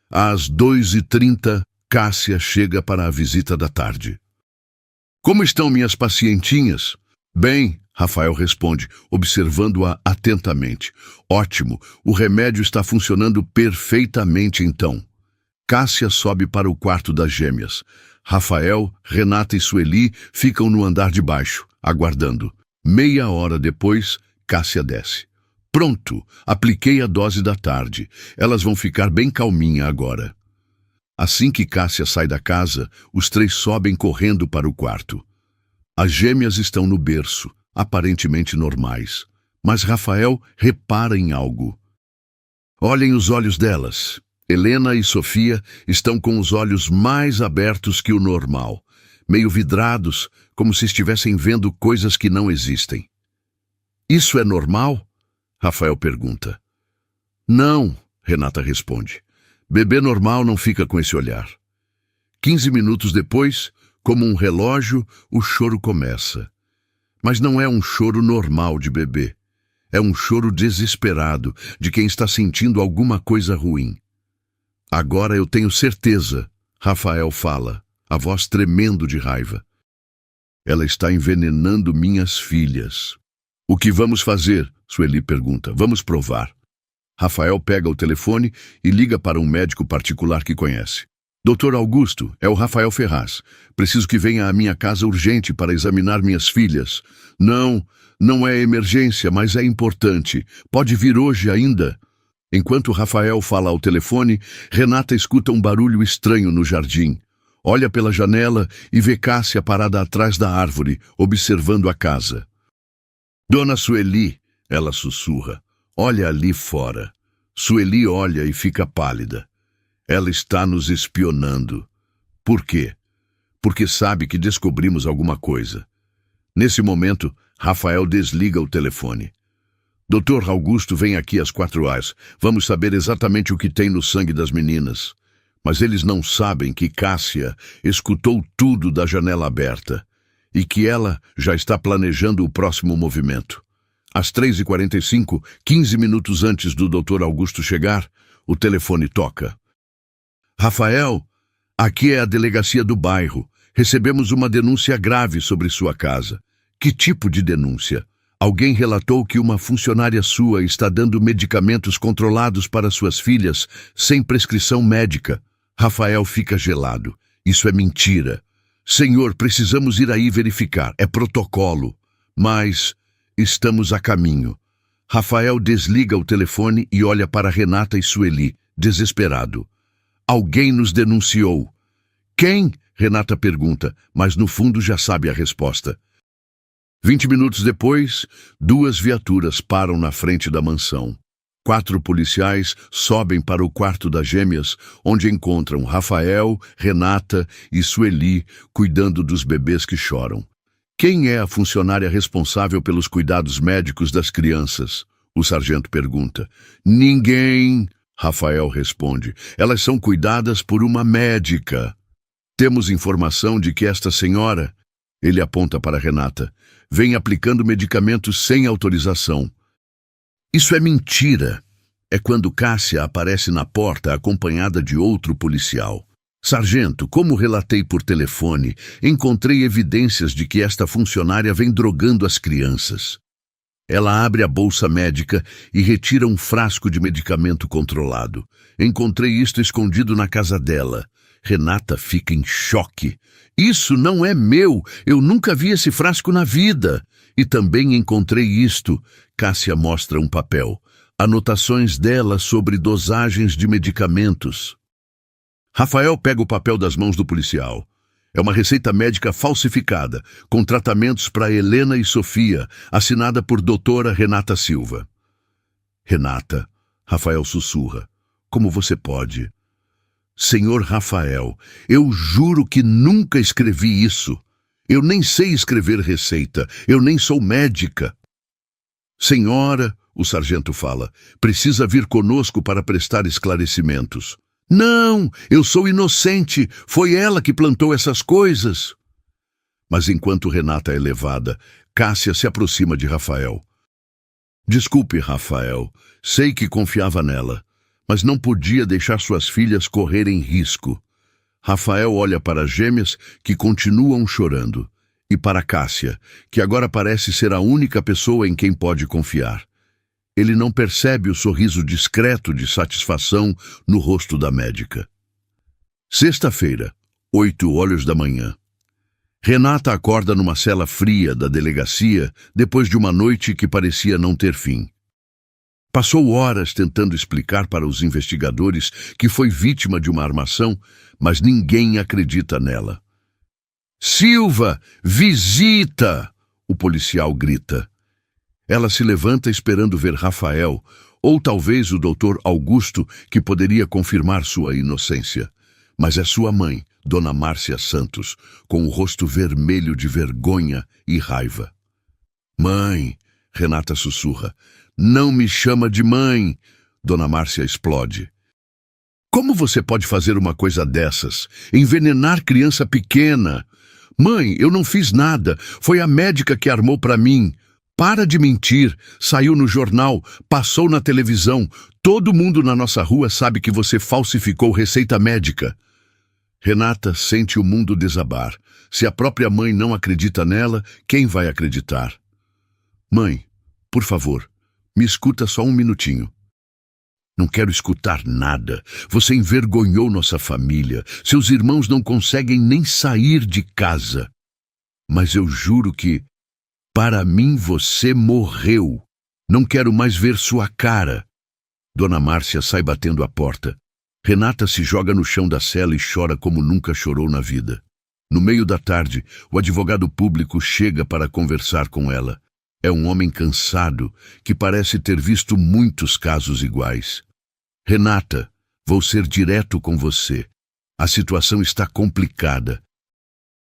Às 2h30, Cássia chega para a visita da tarde. Como estão minhas pacientinhas? Bem, Rafael responde, observando-a atentamente. Ótimo, o remédio está funcionando perfeitamente então. Cássia sobe para o quarto das gêmeas. Rafael, Renata e Sueli ficam no andar de baixo, aguardando. Meia hora depois, Cássia desce. Pronto, apliquei a dose da tarde. Elas vão ficar bem calminha agora. Assim que Cássia sai da casa, os três sobem correndo para o quarto. As gêmeas estão no berço, aparentemente normais. Mas Rafael repara em algo. Olhem os olhos delas. Helena e Sofia estão com os olhos mais abertos que o normal, meio vidrados, como se estivessem vendo coisas que não existem. Isso é normal? Rafael pergunta. Não, Renata responde. Bebê normal não fica com esse olhar. 15 minutos depois, como um relógio, o choro começa. Mas não é um choro normal de bebê. É um choro desesperado de quem está sentindo alguma coisa ruim. Agora eu tenho certeza, Rafael fala, a voz tremendo de raiva. Ela está envenenando minhas filhas. O que vamos fazer? Sueli pergunta. Vamos provar. Rafael pega o telefone e liga para um médico particular que conhece. Doutor Augusto, é o Rafael Ferraz. Preciso que venha à minha casa urgente para examinar minhas filhas. Não é emergência, mas é importante. Pode vir hoje ainda? Enquanto Rafael fala ao telefone, Renata escuta um barulho estranho no jardim. Olha pela janela e vê Cássia parada atrás da árvore, observando a casa. Dona Sueli, ela sussurra, olha ali fora. Sueli olha e fica pálida. Ela está nos espionando. Por quê? Porque sabe que descobrimos alguma coisa. Nesse momento, Rafael desliga o telefone. Doutor Augusto vem aqui às 4h. Vamos saber exatamente o que tem no sangue das meninas. Mas eles não sabem que Cássia escutou tudo da janela aberta e que ela já está planejando o próximo movimento. Às 3h45, 15 minutos antes do Dr. Augusto chegar, o telefone toca. Rafael, aqui é a delegacia do bairro. Recebemos uma denúncia grave sobre sua casa. Que tipo de denúncia? Alguém relatou que uma funcionária sua está dando medicamentos controlados para suas filhas sem prescrição médica. Rafael fica gelado. Isso é mentira. Senhor, precisamos ir aí verificar. É protocolo. Mas estamos a caminho. Rafael desliga o telefone e olha para Renata e Sueli, desesperado. Alguém nos denunciou. Quem? Renata pergunta, mas no fundo já sabe a resposta. 20 minutos depois, 2 viaturas param na frente da mansão. 4 policiais sobem para o quarto das gêmeas, onde encontram Rafael, Renata e Sueli cuidando dos bebês que choram. Quem é a funcionária responsável pelos cuidados médicos das crianças? O sargento pergunta. Ninguém, Rafael responde. Elas são cuidadas por uma médica. Temos informação de que esta senhora, ele aponta para Renata, vem aplicando medicamentos sem autorização. Isso é mentira. É quando Cássia aparece na porta acompanhada de outro policial. Sargento, como relatei por telefone, encontrei evidências de que esta funcionária vem drogando as crianças. Ela abre a bolsa médica e retira um frasco de medicamento controlado. Encontrei isto escondido na casa dela. Renata fica em choque. Isso não é meu, eu nunca vi esse frasco na vida. E também encontrei isto. Cássia mostra um papel. Anotações dela sobre dosagens de medicamentos. Rafael pega o papel das mãos do policial. É uma receita médica falsificada, com tratamentos para Helena e Sofia, assinada por doutora Renata Silva. Renata, Rafael sussurra. Como você pode? Senhor Rafael, eu juro que nunca escrevi isso. Eu nem sei escrever receita. Eu nem sou médica. Senhora, o sargento fala, precisa vir conosco para prestar esclarecimentos. Não, eu sou inocente. Foi ela que plantou essas coisas. Mas enquanto Renata é levada, Cássia se aproxima de Rafael. Desculpe, Rafael. Sei que confiava nela, mas não podia deixar suas filhas correrem risco. Rafael olha para as gêmeas, que continuam chorando, e para Cássia, que agora parece ser a única pessoa em quem pode confiar. Ele não percebe o sorriso discreto de satisfação no rosto da médica. Sexta-feira, 8 da manhã. Renata acorda numa cela fria da delegacia depois de uma noite que parecia não ter fim. Passou horas tentando explicar para os investigadores que foi vítima de uma armação, mas ninguém acredita nela. Silva, visita! O policial grita. Ela se levanta esperando ver Rafael, ou talvez o doutor Augusto, que poderia confirmar sua inocência. Mas é sua mãe, Dona Márcia Santos, com o rosto vermelho de vergonha e raiva. Mãe, Renata sussurra, não me chama de mãe. Dona Márcia explode. Como você pode fazer uma coisa dessas? Envenenar criança pequena? Mãe, eu não fiz nada. Foi a médica que armou para mim. Para de mentir. Saiu no jornal, passou na televisão. Todo mundo na nossa rua sabe que você falsificou receita médica. Renata sente o mundo desabar. Se a própria mãe não acredita nela, quem vai acreditar? Mãe, por favor, me escuta só um minutinho. Não quero escutar nada. Você envergonhou nossa família. Seus irmãos não conseguem nem sair de casa. Mas eu juro que, para mim, você morreu. Não quero mais ver sua cara. Dona Márcia sai batendo a porta. Renata se joga no chão da cela e chora como nunca chorou na vida. No meio da tarde, o advogado público chega para conversar com ela. É um homem cansado, que parece ter visto muitos casos iguais. Renata, vou ser direto com você. A situação está complicada.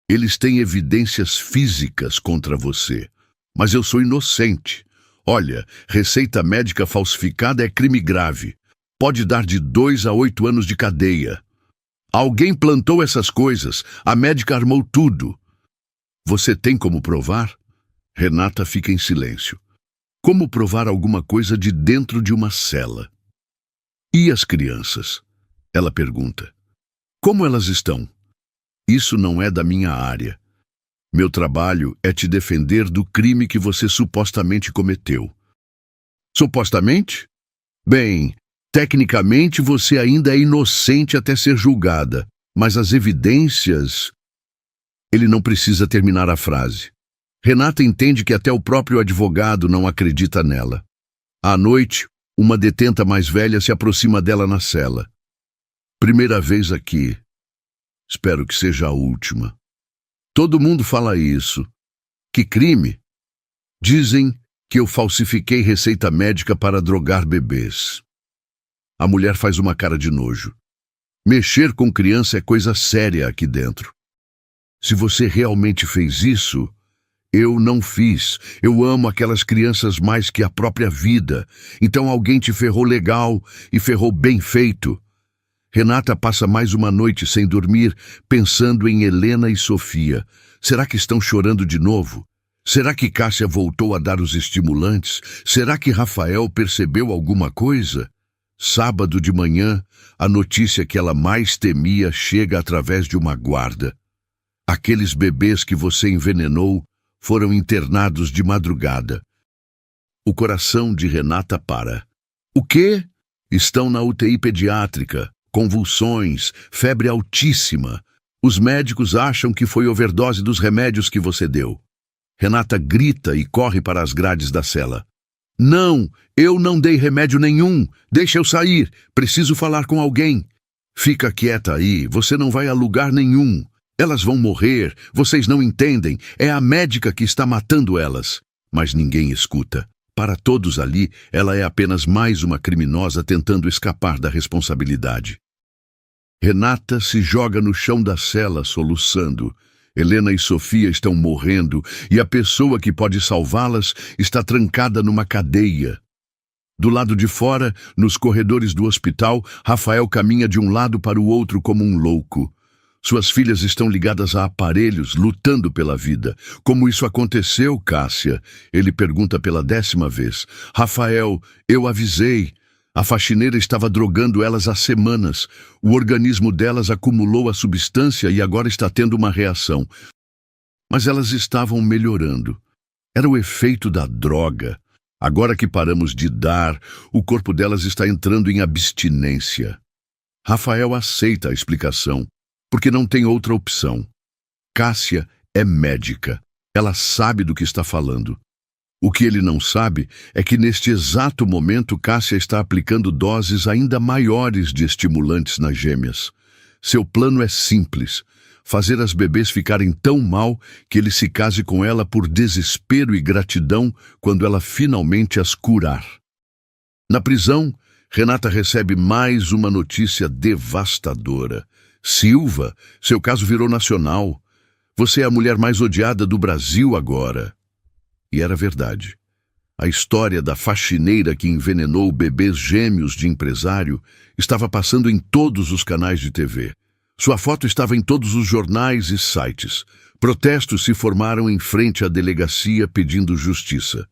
Eles têm evidências físicas contra você, mas eu sou inocente. Olha, receita médica falsificada é crime grave. Pode dar de 2 a 8 anos de cadeia. Alguém plantou essas coisas, a médica armou tudo. Você tem como provar? Renata fica em silêncio. Como provar alguma coisa de dentro de uma cela? E as crianças? Ela pergunta. Como elas estão? Isso não é da minha área. Meu trabalho é te defender do crime que você supostamente cometeu. Supostamente? Bem, tecnicamente você ainda é inocente até ser julgada, mas as evidências... Ele não precisa terminar a frase. Renata entende que até o próprio advogado não acredita nela. À noite, uma detenta mais velha se aproxima dela na cela. Primeira vez aqui. Espero que seja a última. Todo mundo fala isso. Que crime? Dizem que eu falsifiquei receita médica para drogar bebês. A mulher faz uma cara de nojo. Mexer com criança é coisa séria aqui dentro. Se você realmente fez isso... Eu não fiz. Eu amo aquelas crianças mais que a própria vida. Então alguém te ferrou legal e ferrou bem feito. Renata passa mais uma noite sem dormir, pensando em Helena e Sofia. Será que estão chorando de novo? Será que Cássia voltou a dar os estimulantes? Será que Rafael percebeu alguma coisa? Sábado de manhã, a notícia que ela mais temia chega através de uma guarda. Aqueles bebês que você envenenou foram internados de madrugada. O coração de Renata para. O quê? Estão na UTI pediátrica, convulsões, febre altíssima. Os médicos acham que foi overdose dos remédios que você deu. Renata grita e corre para as grades da cela. Não, eu não dei remédio nenhum. Deixa eu sair. Preciso falar com alguém. Fica quieta aí, você não vai a lugar nenhum. Elas vão morrer, vocês não entendem, é a médica que está matando elas. Mas ninguém escuta. Para todos ali, ela é apenas mais uma criminosa tentando escapar da responsabilidade. Renata se joga no chão da cela, soluçando. Helena e Sofia estão morrendo e a pessoa que pode salvá-las está trancada numa cadeia. Do lado de fora, nos corredores do hospital, Rafael caminha de um lado para o outro como um louco. Suas filhas estão ligadas a aparelhos, lutando pela vida. Como isso aconteceu, Cássia? Ele pergunta pela 10ª vez. Rafael, eu avisei. A faxineira estava drogando elas há semanas. O organismo delas acumulou a substância e agora está tendo uma reação. Mas elas estavam melhorando. Era o efeito da droga. Agora que paramos de dar, o corpo delas está entrando em abstinência. Rafael aceita a explicação, porque não tem outra opção. Cássia é médica. Ela sabe do que está falando. O que ele não sabe é que neste exato momento Cássia está aplicando doses ainda maiores de estimulantes nas gêmeas. Seu plano é simples: fazer as bebês ficarem tão mal que ele se case com ela por desespero e gratidão quando ela finalmente as curar. Na prisão, Renata recebe mais uma notícia devastadora. Silva, seu caso virou nacional. Você é a mulher mais odiada do Brasil agora. E era verdade. A história da faxineira que envenenou bebês gêmeos de empresário estava passando em todos os canais de TV. Sua foto estava em todos os jornais e sites. Protestos se formaram em frente à delegacia pedindo justiça.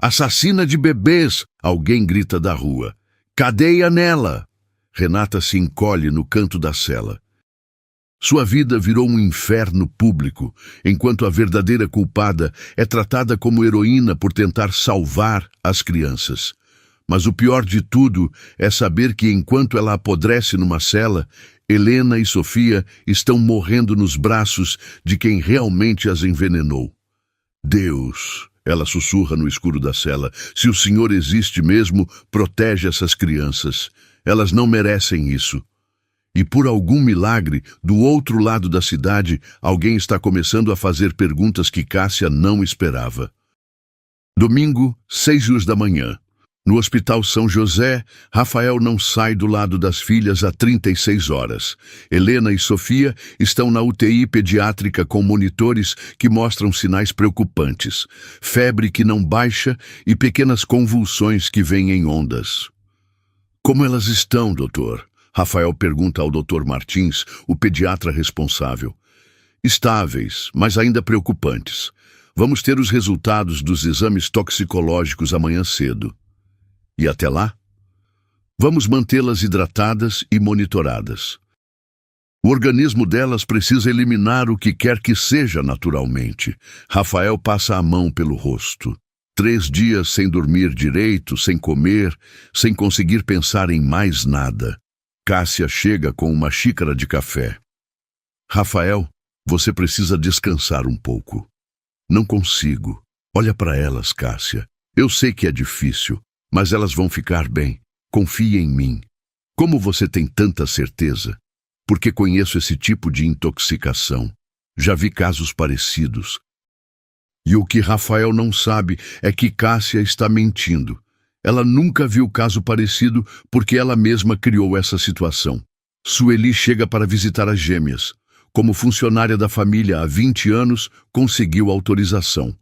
Assassina de bebês! Alguém grita da rua. Cadeia nela! Renata se encolhe no canto da cela. Sua vida virou um inferno público, enquanto a verdadeira culpada é tratada como heroína por tentar salvar as crianças. Mas o pior de tudo é saber que enquanto ela apodrece numa cela, Helena e Sofia estão morrendo nos braços de quem realmente as envenenou. Deus, ela sussurra no escuro da cela, se o Senhor existe mesmo, protege essas crianças. Elas não merecem isso. E por algum milagre, do outro lado da cidade, alguém está começando a fazer perguntas que Cássia não esperava. Domingo, 6 da manhã. No Hospital São José, Rafael não sai do lado das filhas há 36 horas. Helena e Sofia estão na UTI pediátrica com monitores que mostram sinais preocupantes. Febre que não baixa e pequenas convulsões que vêm em ondas. Como elas estão, doutor? Rafael pergunta ao Dr. Martins, o pediatra responsável. Estáveis, mas ainda preocupantes. Vamos ter os resultados dos exames toxicológicos amanhã cedo. E até lá? Vamos mantê-las hidratadas e monitoradas. O organismo delas precisa eliminar o que quer que seja naturalmente. Rafael passa a mão pelo rosto. 3 dias sem dormir direito, sem comer, sem conseguir pensar em mais nada. Cássia chega com uma xícara de café. Rafael, você precisa descansar um pouco. Não consigo. Olha para elas, Cássia. Eu sei que é difícil, mas elas vão ficar bem. Confie em mim. Como você tem tanta certeza? Porque conheço esse tipo de intoxicação. Já vi casos parecidos. E o que Rafael não sabe é que Cássia está mentindo. Ela nunca viu caso parecido porque ela mesma criou essa situação. Sueli chega para visitar as gêmeas. Como funcionária da família há 20 anos, conseguiu autorização.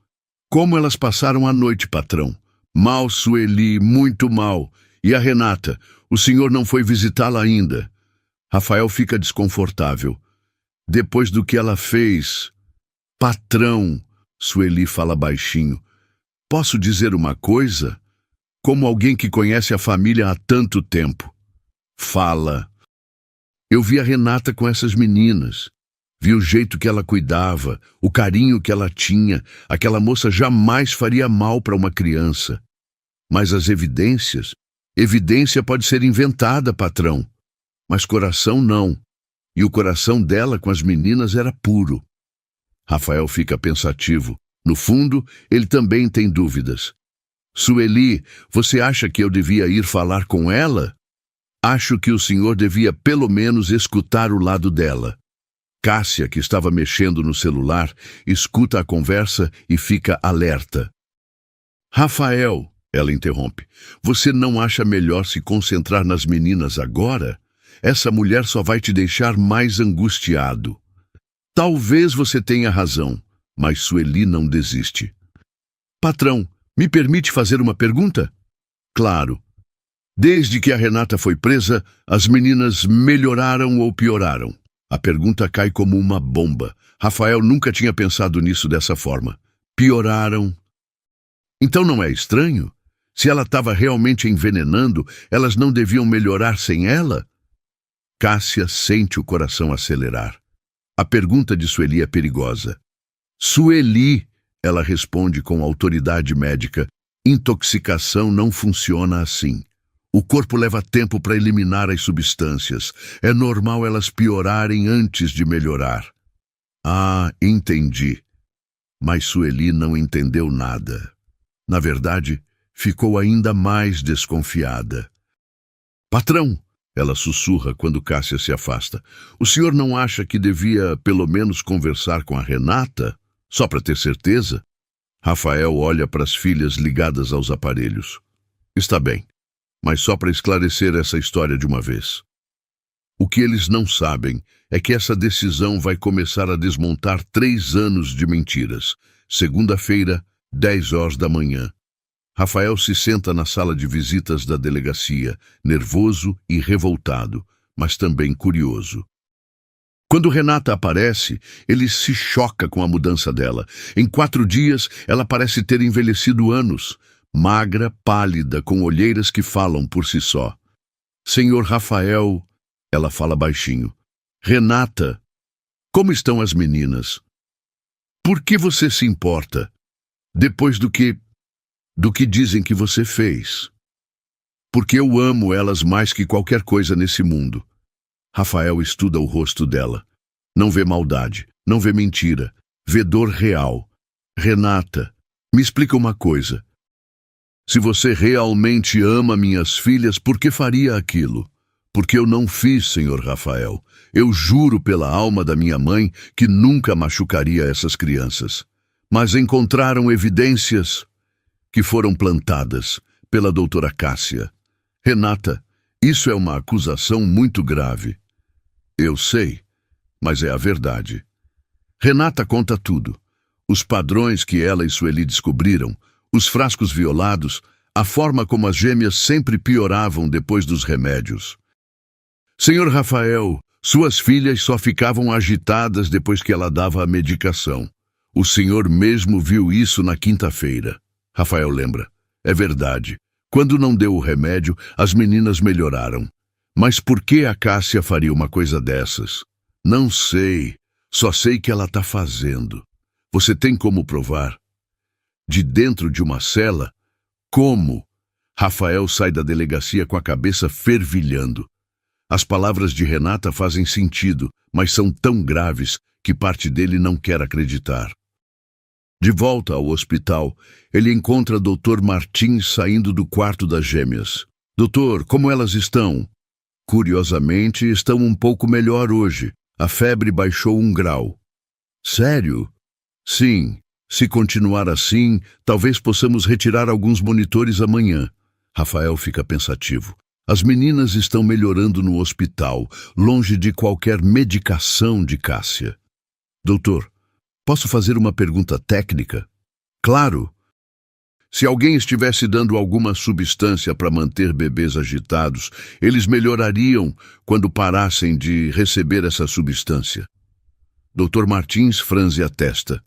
Como elas passaram a noite, patrão? Mal, Sueli, muito mal. E a Renata? O senhor não foi visitá-la ainda. Rafael fica desconfortável. Depois do que ela fez... Patrão, Sueli fala baixinho. Posso dizer uma coisa? Como alguém que conhece a família há tanto tempo. Fala. Eu vi a Renata com essas meninas. Vi o jeito que ela cuidava, o carinho que ela tinha. Aquela moça jamais faria mal para uma criança. Mas as evidências? Evidência pode ser inventada, patrão. Mas coração não. E o coração dela com as meninas era puro. Rafael fica pensativo. No fundo, ele também tem dúvidas. Sueli, você acha que eu devia ir falar com ela? Acho que o senhor devia pelo menos escutar o lado dela. Cássia, que estava mexendo no celular, escuta a conversa e fica alerta. Rafael, ela interrompe, você não acha melhor se concentrar nas meninas agora? Essa mulher só vai te deixar mais angustiado. Talvez você tenha razão, mas Sueli não desiste. Patrão, me permite fazer uma pergunta? Claro. Desde que a Renata foi presa, as meninas melhoraram ou pioraram? A pergunta cai como uma bomba. Rafael nunca tinha pensado nisso dessa forma. Pioraram. Então não é estranho? Se ela estava realmente envenenando, elas não deviam melhorar sem ela? Cássia sente o coração acelerar. A pergunta de Sueli é perigosa. Sueli, ela responde com autoridade médica, intoxicação não funciona assim. O corpo leva tempo para eliminar as substâncias. É normal elas piorarem antes de melhorar. Ah, entendi. Mas Sueli não entendeu nada. Na verdade, ficou ainda mais desconfiada. Patrão, ela sussurra quando Cássia se afasta. O senhor não acha que devia, pelo menos, conversar com a Renata? Só para ter certeza? Rafael olha para as filhas ligadas aos aparelhos. Está bem, mas só para esclarecer essa história de uma vez. O que eles não sabem é que essa decisão vai começar a desmontar 3 anos de mentiras. Segunda-feira, 10 horas da manhã. Rafael se senta na sala de visitas da delegacia, nervoso e revoltado, mas também curioso. Quando Renata aparece, ele se choca com a mudança dela. Em 4 dias, ela parece ter envelhecido anos, magra, pálida, com olheiras que falam por si só. Senhor Rafael, ela fala baixinho. Renata, como estão as meninas? Por que você se importa? Depois do que dizem que você fez. Porque eu amo elas mais que qualquer coisa nesse mundo. Rafael estuda o rosto dela. Não vê maldade, não vê mentira, vê dor real. Renata, me explica uma coisa. Se você realmente ama minhas filhas, por que faria aquilo? Porque eu não fiz, senhor Rafael. Eu juro pela alma da minha mãe que nunca machucaria essas crianças. Mas encontraram evidências que foram plantadas pela doutora Cássia. Renata, isso é uma acusação muito grave. Eu sei, mas é a verdade. Renata conta tudo. Os padrões que ela e Sueli descobriram, os frascos violados, a forma como as gêmeas sempre pioravam depois dos remédios. Senhor Rafael, suas filhas só ficavam agitadas depois que ela dava a medicação. O senhor mesmo viu isso na quinta-feira. Rafael lembra. É verdade. Quando não deu o remédio, as meninas melhoraram. Mas por que a Cássia faria uma coisa dessas? Não sei. Só sei que ela está fazendo. Você tem como provar? De dentro de uma cela? Como? Rafael sai da delegacia com a cabeça fervilhando. As palavras de Renata fazem sentido, mas são tão graves que parte dele não quer acreditar. De volta ao hospital, ele encontra Dr. Martins saindo do quarto das gêmeas. Doutor, como elas estão? Curiosamente, estão um pouco melhor hoje. A febre baixou 1 grau. Sério? Sim. Se continuar assim, talvez possamos retirar alguns monitores amanhã. Rafael fica pensativo. As meninas estão melhorando no hospital, longe de qualquer medicação de Cássia. Doutor, posso fazer uma pergunta técnica? Claro. Se alguém estivesse dando alguma substância para manter bebês agitados, eles melhorariam quando parassem de receber essa substância. Dr. Martins franze a testa.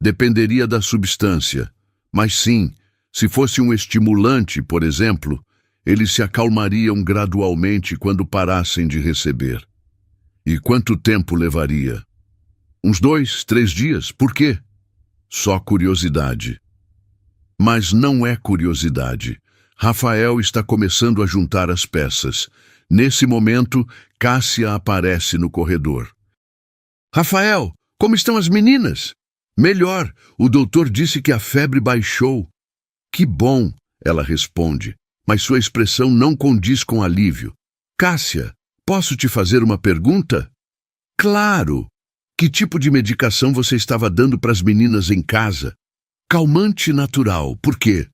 Dependeria da substância. Mas sim, se fosse um estimulante, por exemplo, eles se acalmariam gradualmente quando parassem de receber. E quanto tempo levaria? Uns 2, 3 dias. Por quê? Só curiosidade. Mas não é curiosidade. Rafael está começando a juntar as peças. Nesse momento, Cássia aparece no corredor. Rafael, como estão as meninas? Melhor, o doutor disse que a febre baixou. Que bom, ela responde, mas sua expressão não condiz com alívio. Cássia, posso te fazer uma pergunta? Claro! Que tipo de medicação você estava dando para as meninas em casa? Calmante natural, por quê?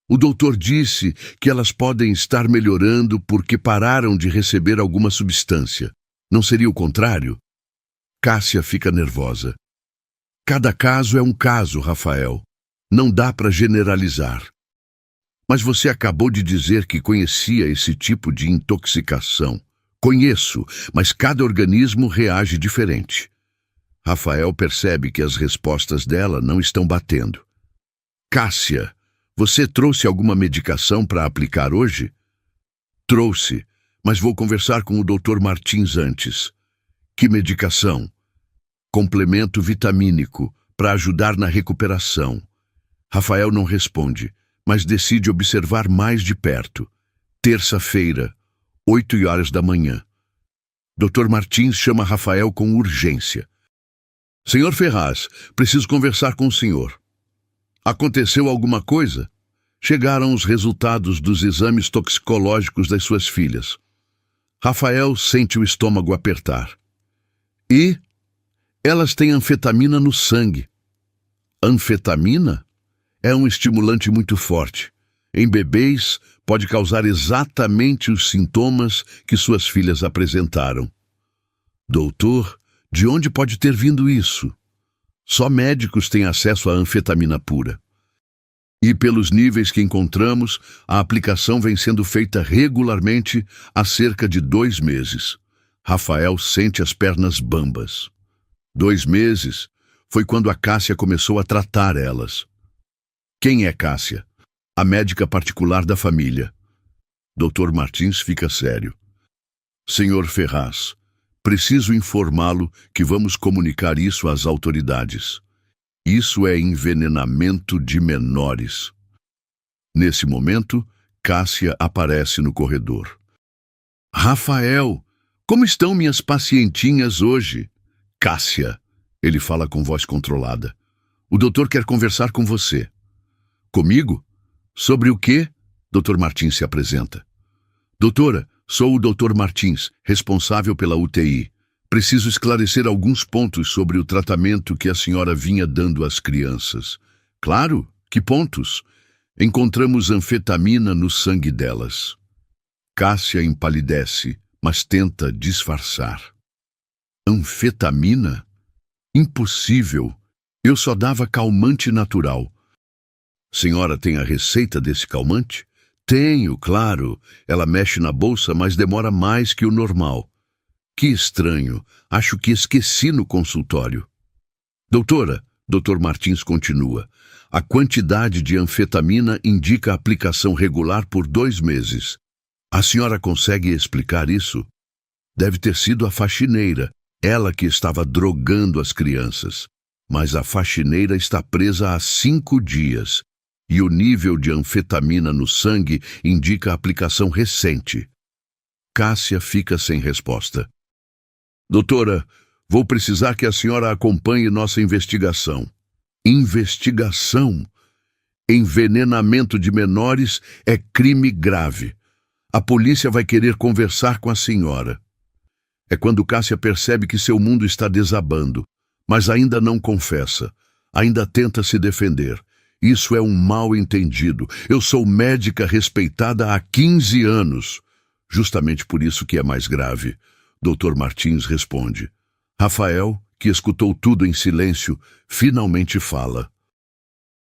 O doutor disse que elas podem estar melhorando porque pararam de receber alguma substância. Não seria o contrário? Cássia fica nervosa. Cada caso é um caso, Rafael. Não dá para generalizar. Mas você acabou de dizer que conhecia esse tipo de intoxicação. Conheço, mas cada organismo reage diferente. Rafael percebe que as respostas dela não estão batendo. Cássia, você trouxe alguma medicação para aplicar hoje? Trouxe, mas vou conversar com o Dr. Martins antes. Que medicação? Complemento vitamínico, para ajudar na recuperação. Rafael não responde, mas decide observar mais de perto. Terça-feira, 8h da manhã. Dr. Martins chama Rafael com urgência. Senhor Ferraz, preciso conversar com o senhor. Aconteceu alguma coisa? Chegaram os resultados dos exames toxicológicos das suas filhas. Rafael sente o estômago apertar. E elas têm anfetamina no sangue. Anfetamina é um estimulante muito forte. Em bebês, pode causar exatamente os sintomas que suas filhas apresentaram. Doutor, de onde pode ter vindo isso? Só médicos têm acesso à anfetamina pura. E pelos níveis que encontramos, a aplicação vem sendo feita regularmente há cerca de 2 meses. Rafael sente as pernas bambas. 2 meses foi quando a Cássia começou a tratar elas. Quem é Cássia? A médica particular da família. Dr. Martins fica sério. Senhor Ferraz, preciso informá-lo que vamos comunicar isso às autoridades. Isso é envenenamento de menores. Nesse momento, Cássia aparece no corredor. Rafael, como estão minhas pacientinhas hoje? Cássia, ele fala com voz controlada. O doutor quer conversar com você. Comigo? Sobre o quê? Dr. Martins se apresenta. Doutora, sou o Dr. Martins, responsável pela UTI. Preciso esclarecer alguns pontos sobre o tratamento que a senhora vinha dando às crianças. Claro, que pontos? Encontramos anfetamina no sangue delas. Cássia empalidece, mas tenta disfarçar. Anfetamina? Impossível. Eu só dava calmante natural. Senhora tem a receita desse calmante? Tenho, claro. Ela mexe na bolsa, mas demora mais que o normal. Que estranho. Acho que esqueci no consultório. Doutora, Dr. Martins continua. A quantidade de anfetamina indica a aplicação regular por 2 meses. A senhora consegue explicar isso? Deve ter sido a faxineira, ela que estava drogando as crianças. Mas a faxineira está presa há 5 dias. E o nível de anfetamina no sangue indica a aplicação recente. Cássia fica sem resposta. Doutora, vou precisar que a senhora acompanhe nossa investigação. Investigação? Envenenamento de menores é crime grave. A polícia vai querer conversar com a senhora. É quando Cássia percebe que seu mundo está desabando, mas ainda não confessa, ainda tenta se defender. Isso é um mal-entendido. Eu sou médica respeitada há 15 anos. Justamente por isso que é mais grave. Dr. Martins responde. Rafael, que escutou tudo em silêncio, finalmente fala.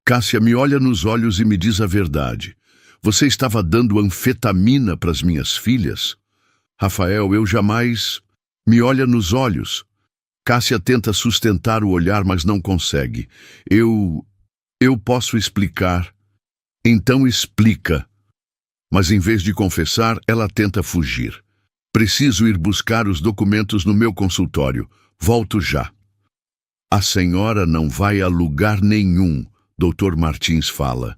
Cássia me olha nos olhos e me diz a verdade. Você estava dando anfetamina para as minhas filhas? Rafael, eu jamais... Me olha nos olhos. Cássia tenta sustentar o olhar, mas não consegue. Eu posso explicar. Então explica. Mas em vez de confessar, ela tenta fugir. Preciso ir buscar os documentos no meu consultório. Volto já. A senhora não vai a lugar nenhum, Dr. Martins fala.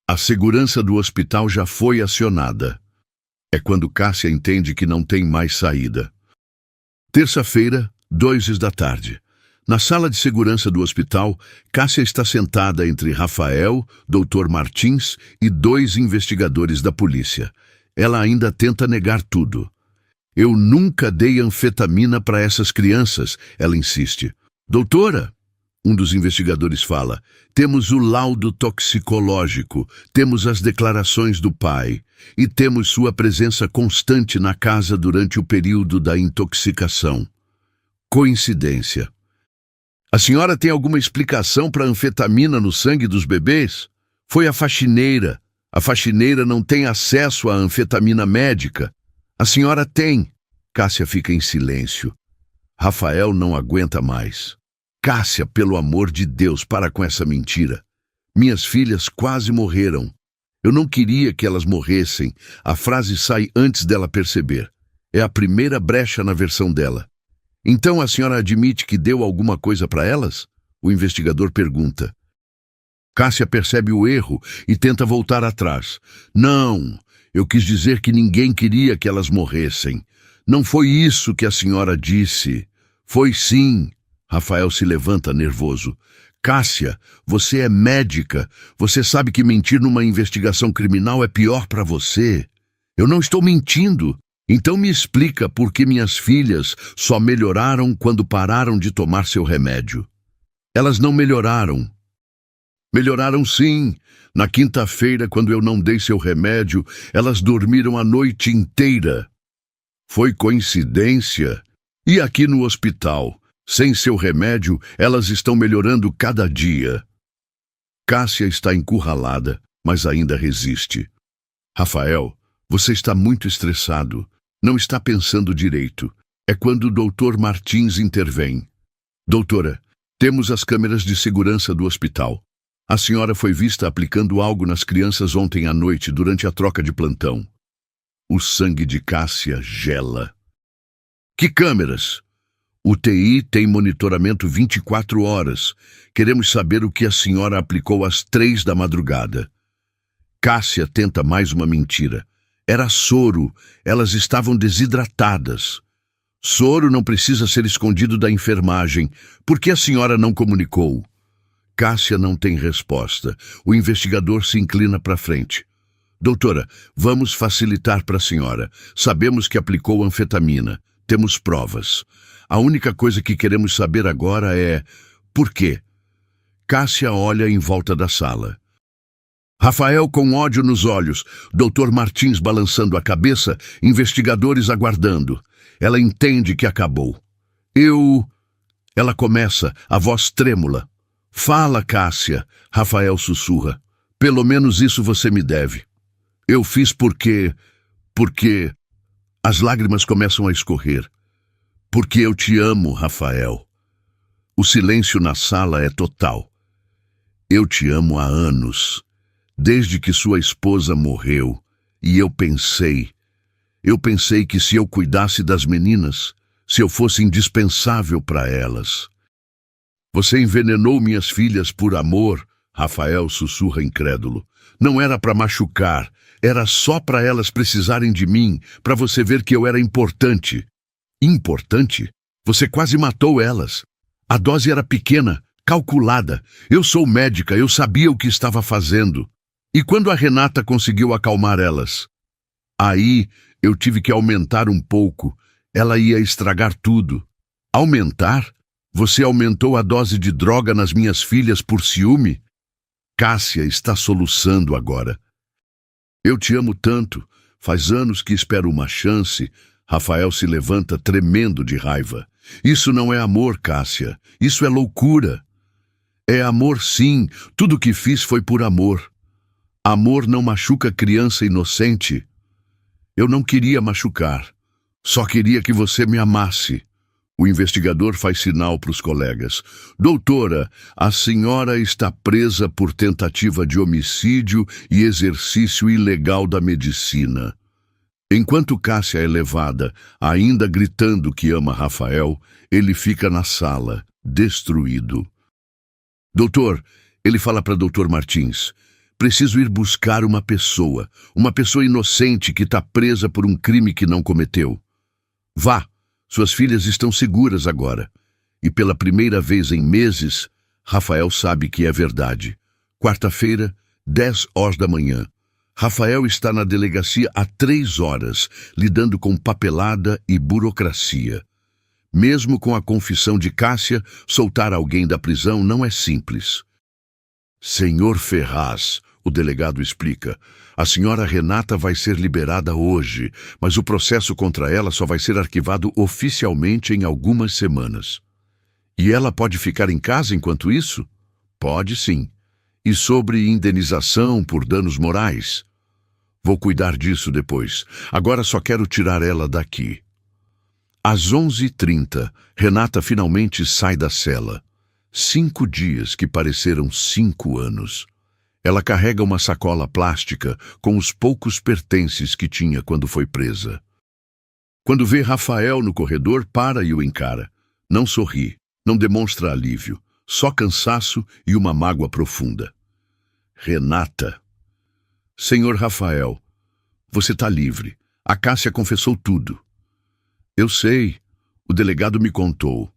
A segurança do hospital já foi acionada. É quando Cássia entende que não tem mais saída. Terça-feira, 2h. Na sala de segurança do hospital, Cássia está sentada entre Rafael, Dr. Martins e 2 investigadores da polícia. Ela ainda tenta negar tudo. Eu nunca dei anfetamina para essas crianças, ela insiste. Doutora, um dos investigadores fala, temos o laudo toxicológico, temos as declarações do pai e temos sua presença constante na casa durante o período da intoxicação. Coincidência. A senhora tem alguma explicação para a anfetamina no sangue dos bebês? Foi a faxineira. A faxineira não tem acesso à anfetamina médica. A senhora tem. Cássia fica em silêncio. Rafael não aguenta mais. Cássia, pelo amor de Deus, para com essa mentira. Minhas filhas quase morreram. Eu não queria que elas morressem. A frase sai antes dela perceber. É a primeira brecha na versão dela. Então a senhora admite que deu alguma coisa para elas? O investigador pergunta. Cássia percebe o erro e tenta voltar atrás. Não, eu quis dizer que ninguém queria que elas morressem. Não foi isso que a senhora disse. Foi sim. Rafael se levanta nervoso. Cássia, você é médica. Você sabe que mentir numa investigação criminal é pior para você. Eu não estou mentindo. Então me explica por que minhas filhas só melhoraram quando pararam de tomar seu remédio. Elas não melhoraram. Melhoraram sim. Na quinta-feira, quando eu não dei seu remédio, elas dormiram a noite inteira. Foi coincidência? E aqui no hospital, sem seu remédio, elas estão melhorando cada dia. Cássia está encurralada, mas ainda resiste. Rafael, você está muito estressado. Não está pensando direito. É quando o Dr. Martins intervém. Doutora, temos as câmeras de segurança do hospital. A senhora foi vista aplicando algo nas crianças ontem à noite durante a troca de plantão. O sangue de Cássia gela. Que câmeras? O TI tem monitoramento 24 horas. Queremos saber o que a senhora aplicou às 3 da madrugada. Cássia tenta mais uma mentira. Era soro. Elas estavam desidratadas. Soro não precisa ser escondido da enfermagem. Por que a senhora não comunicou? Cássia não tem resposta. O investigador se inclina para frente. Doutora, vamos facilitar para a senhora. Sabemos que aplicou anfetamina. Temos provas. A única coisa que queremos saber agora é... por quê? Cássia olha em volta da sala. Rafael com ódio nos olhos, Dr. Martins balançando a cabeça, investigadores aguardando. Ela entende que acabou. Ela começa, a voz trêmula. Fala, Cássia, Rafael sussurra. Pelo menos isso você me deve. Eu fiz porque... As lágrimas começam a escorrer. Porque eu te amo, Rafael. O silêncio na sala é total. Eu te amo há anos. Desde que sua esposa morreu, e eu pensei que se eu cuidasse das meninas, se eu fosse indispensável para elas. Você envenenou minhas filhas por amor, Rafael sussurra incrédulo. Não era para machucar, era só para elas precisarem de mim, para você ver que eu era importante. Importante? Você quase matou elas. A dose era pequena, calculada. Eu sou médica, eu sabia o que estava fazendo. E quando a Renata conseguiu acalmar elas? Aí eu tive que aumentar um pouco. Ela ia estragar tudo. Aumentar? Você aumentou a dose de droga nas minhas filhas por ciúme? Cássia está soluçando agora. Eu te amo tanto. Faz anos que espero uma chance. Rafael se levanta tremendo de raiva. Isso não é amor, Cássia. Isso é loucura. É amor, sim. Tudo o que fiz foi por amor. Amor não machuca criança inocente. Eu não queria machucar. Só queria que você me amasse. O investigador faz sinal para os colegas. Doutora, a senhora está presa por tentativa de homicídio e exercício ilegal da medicina. Enquanto Cássia é levada, ainda gritando que ama Rafael, ele fica na sala, destruído. Doutor, ele fala para Dr. Martins, preciso ir buscar uma pessoa inocente que está presa por um crime que não cometeu. Vá, suas filhas estão seguras agora. E pela primeira vez em meses, Rafael sabe que é verdade. Quarta-feira, 10 horas da manhã. Rafael está na delegacia há 3 horas, lidando com papelada e burocracia. Mesmo com a confissão de Cássia, soltar alguém da prisão não é simples. Senhor Ferraz, O delegado explica. A senhora Renata vai ser liberada hoje, mas o processo contra ela só vai ser arquivado oficialmente em algumas semanas. E ela pode ficar em casa enquanto isso? Pode sim. E sobre indenização por danos morais? Vou cuidar disso depois. Agora só quero tirar ela daqui. Às 11h30, Renata finalmente sai da cela. 5 dias que pareceram 5 anos. Ela carrega uma sacola plástica com os poucos pertences que tinha quando foi presa. Quando vê Rafael no corredor, para e o encara. Não sorri, não demonstra alívio, só cansaço e uma mágoa profunda. Renata. Senhor Rafael, você está livre. A Cássia confessou tudo. Eu sei, o delegado me contou.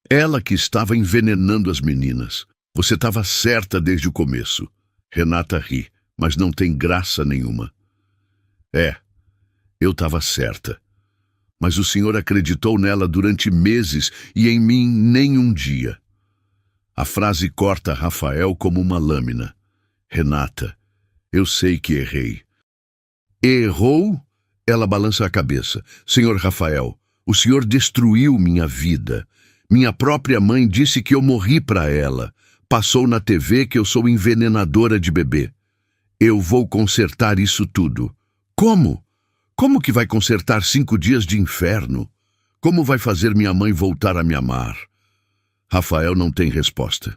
Ela que estava envenenando as meninas. Você estava certa desde o começo. Renata ri, mas não tem graça nenhuma. Eu estava certa. Mas o senhor acreditou nela durante meses e em mim nem um dia. A frase corta Rafael como uma lâmina. Renata, eu sei que errei. Errou? Ela balança a cabeça. Senhor Rafael, o senhor destruiu minha vida. Minha própria mãe disse que eu morri para ela. Passou na TV que eu sou envenenadora de bebê. Eu vou consertar isso tudo. Como? Como que vai consertar 5 dias de inferno? Como vai fazer minha mãe voltar a me amar? Rafael não tem resposta.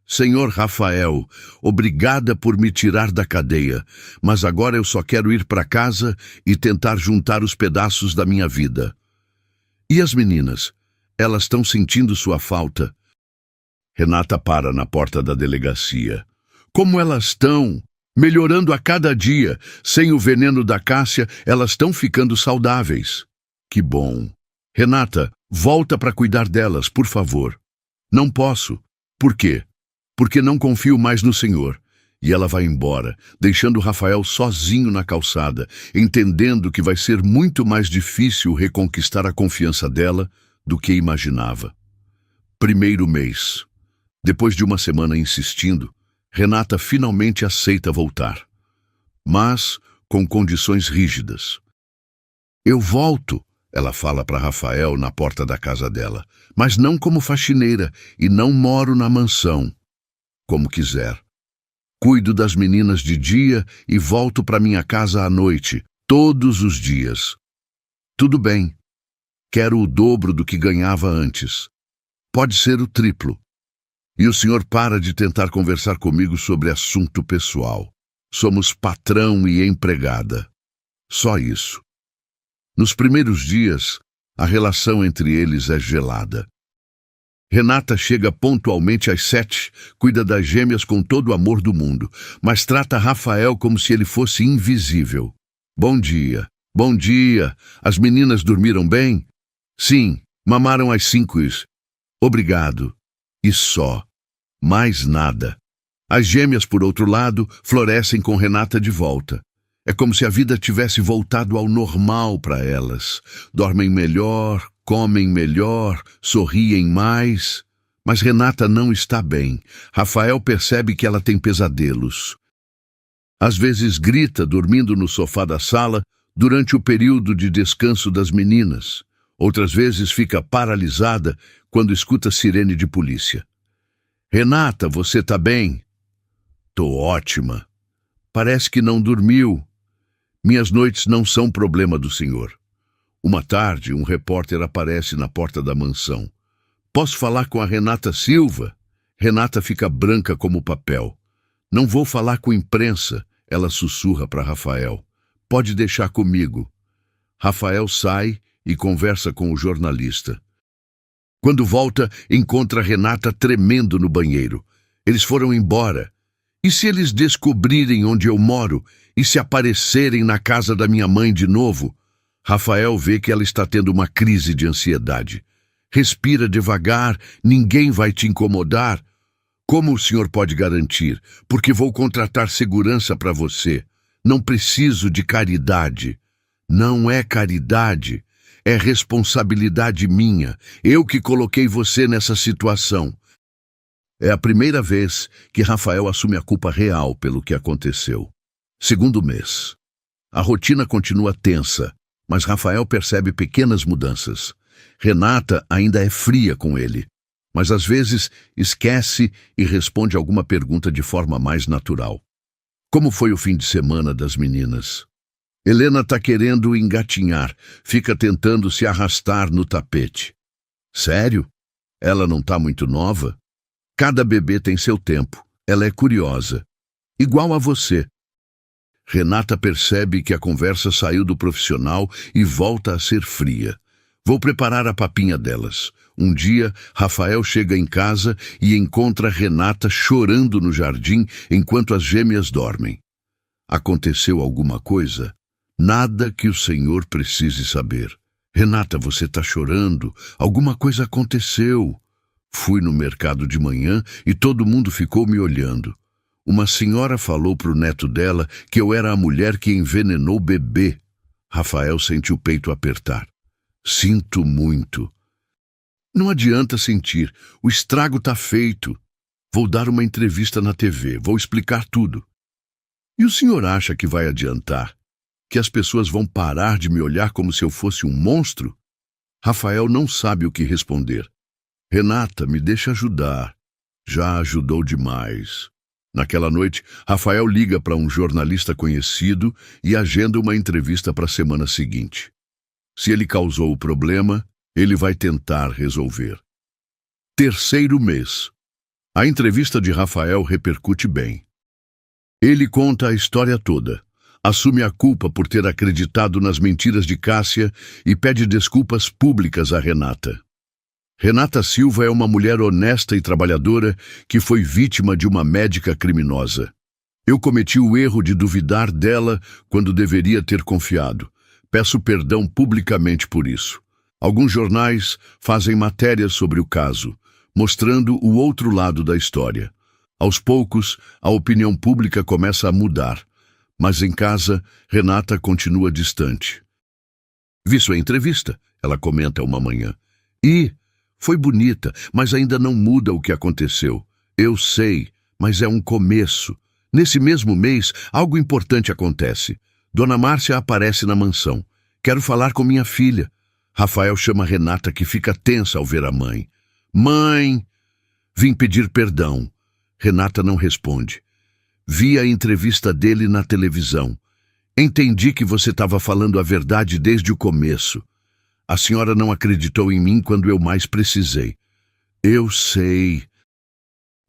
Senhor Rafael, obrigada por me tirar da cadeia, mas agora eu só quero ir para casa e tentar juntar os pedaços da minha vida. E as meninas? Elas estão sentindo sua falta. Renata para na porta da delegacia. Como elas estão? Melhorando a cada dia. Sem o veneno da Cássia, elas estão ficando saudáveis. Que bom. Renata, volta para cuidar delas, por favor. Não posso. Por quê? Porque não confio mais no Senhor. E ela vai embora, deixando Rafael sozinho na calçada, entendendo que vai ser muito mais difícil reconquistar a confiança dela do que imaginava. 1º mês. Depois de uma semana insistindo, Renata finalmente aceita voltar. Mas com condições rígidas. Eu volto, ela fala para Rafael na porta da casa dela, mas não como faxineira e não moro na mansão. Como quiser. Cuido das meninas de dia e volto para minha casa à noite, todos os dias. Tudo bem. Quero o dobro do que ganhava antes. Pode ser o triplo. E o senhor para de tentar conversar comigo sobre assunto pessoal. Somos patrão e empregada. Só isso. Nos primeiros dias, a relação entre eles é gelada. Renata chega pontualmente às 7, cuida das gêmeas com todo o amor do mundo, mas trata Rafael como se ele fosse invisível. Bom dia. Bom dia. As meninas dormiram bem? Sim, mamaram às 5. Obrigado. E só. Mais nada. As gêmeas, por outro lado, florescem com Renata de volta. É como se a vida tivesse voltado ao normal para elas. Dormem melhor, comem melhor, sorriem mais. Mas Renata não está bem. Rafael percebe que ela tem pesadelos. Às vezes grita dormindo no sofá da sala durante o período de descanso das meninas. Outras vezes fica paralisada quando escuta sirene de polícia. Renata, você tá bem? Tô ótima. Parece que não dormiu. Minhas noites não são problema do senhor. Uma tarde, um repórter aparece na porta da mansão. Posso falar com a Renata Silva? Renata fica branca como papel. Não vou falar com imprensa, ela sussurra para Rafael. Pode deixar comigo. Rafael sai e conversa com o jornalista. Quando volta, encontra Renata tremendo no banheiro. Eles foram embora. E se eles descobrirem onde eu moro e se aparecerem na casa da minha mãe de novo? Rafael vê que ela está tendo uma crise de ansiedade. Respira devagar, ninguém vai te incomodar. Como o senhor pode garantir? Porque vou contratar segurança para você. Não preciso de caridade. Não é caridade. É responsabilidade minha. Eu que coloquei você nessa situação. É a primeira vez que Rafael assume a culpa real pelo que aconteceu. Segundo mês. A rotina continua tensa, mas Rafael percebe pequenas mudanças. Renata ainda é fria com ele, mas às vezes esquece e responde alguma pergunta de forma mais natural. Como foi o fim de semana das meninas? Helena tá querendo engatinhar, fica tentando se arrastar no tapete. Sério? Ela não tá muito nova? Cada bebê tem seu tempo, ela é curiosa. Igual a você. Renata percebe que a conversa saiu do profissional e volta a ser fria. Vou preparar a papinha delas. Um dia, Rafael chega em casa e encontra Renata chorando no jardim enquanto as gêmeas dormem. Aconteceu alguma coisa? Nada que o senhor precise saber. Renata, você tá chorando? Alguma coisa aconteceu. Fui no mercado de manhã e todo mundo ficou me olhando. Uma senhora falou pro neto dela que eu era a mulher que envenenou o bebê. Rafael sente o peito apertar. Sinto muito. Não adianta sentir, o estrago tá feito. Vou dar uma entrevista na TV, vou explicar tudo. E o senhor acha que vai adiantar? Que as pessoas vão parar de me olhar como se eu fosse um monstro? Rafael não sabe o que responder. Renata, me deixa ajudar. Já ajudou demais. Naquela noite, Rafael liga para um jornalista conhecido e agenda uma entrevista para a semana seguinte. Se ele causou o problema, ele vai tentar resolver. Terceiro mês. A entrevista de Rafael repercute bem. Ele conta a história toda, assume a culpa por ter acreditado nas mentiras de Cássia e pede desculpas públicas a Renata. Renata Silva é uma mulher honesta e trabalhadora que foi vítima de uma médica criminosa. Eu cometi o erro de duvidar dela quando deveria ter confiado. Peço perdão publicamente por isso. Alguns jornais fazem matérias sobre o caso, mostrando o outro lado da história. Aos poucos, a opinião pública começa a mudar, mas em casa, Renata continua distante. Vi sua entrevista, ela comenta uma manhã. E foi bonita, mas ainda não muda o que aconteceu. Eu sei, mas é um começo. Nesse mesmo mês, algo importante acontece. Dona Márcia aparece na mansão. Quero falar com minha filha. Rafael chama Renata, que fica tensa ao ver a mãe. Mãe! Vim pedir perdão. Renata não responde. Vi a entrevista dele na televisão. Entendi que você estava falando a verdade desde o começo. A senhora não acreditou em mim quando eu mais precisei. Eu sei.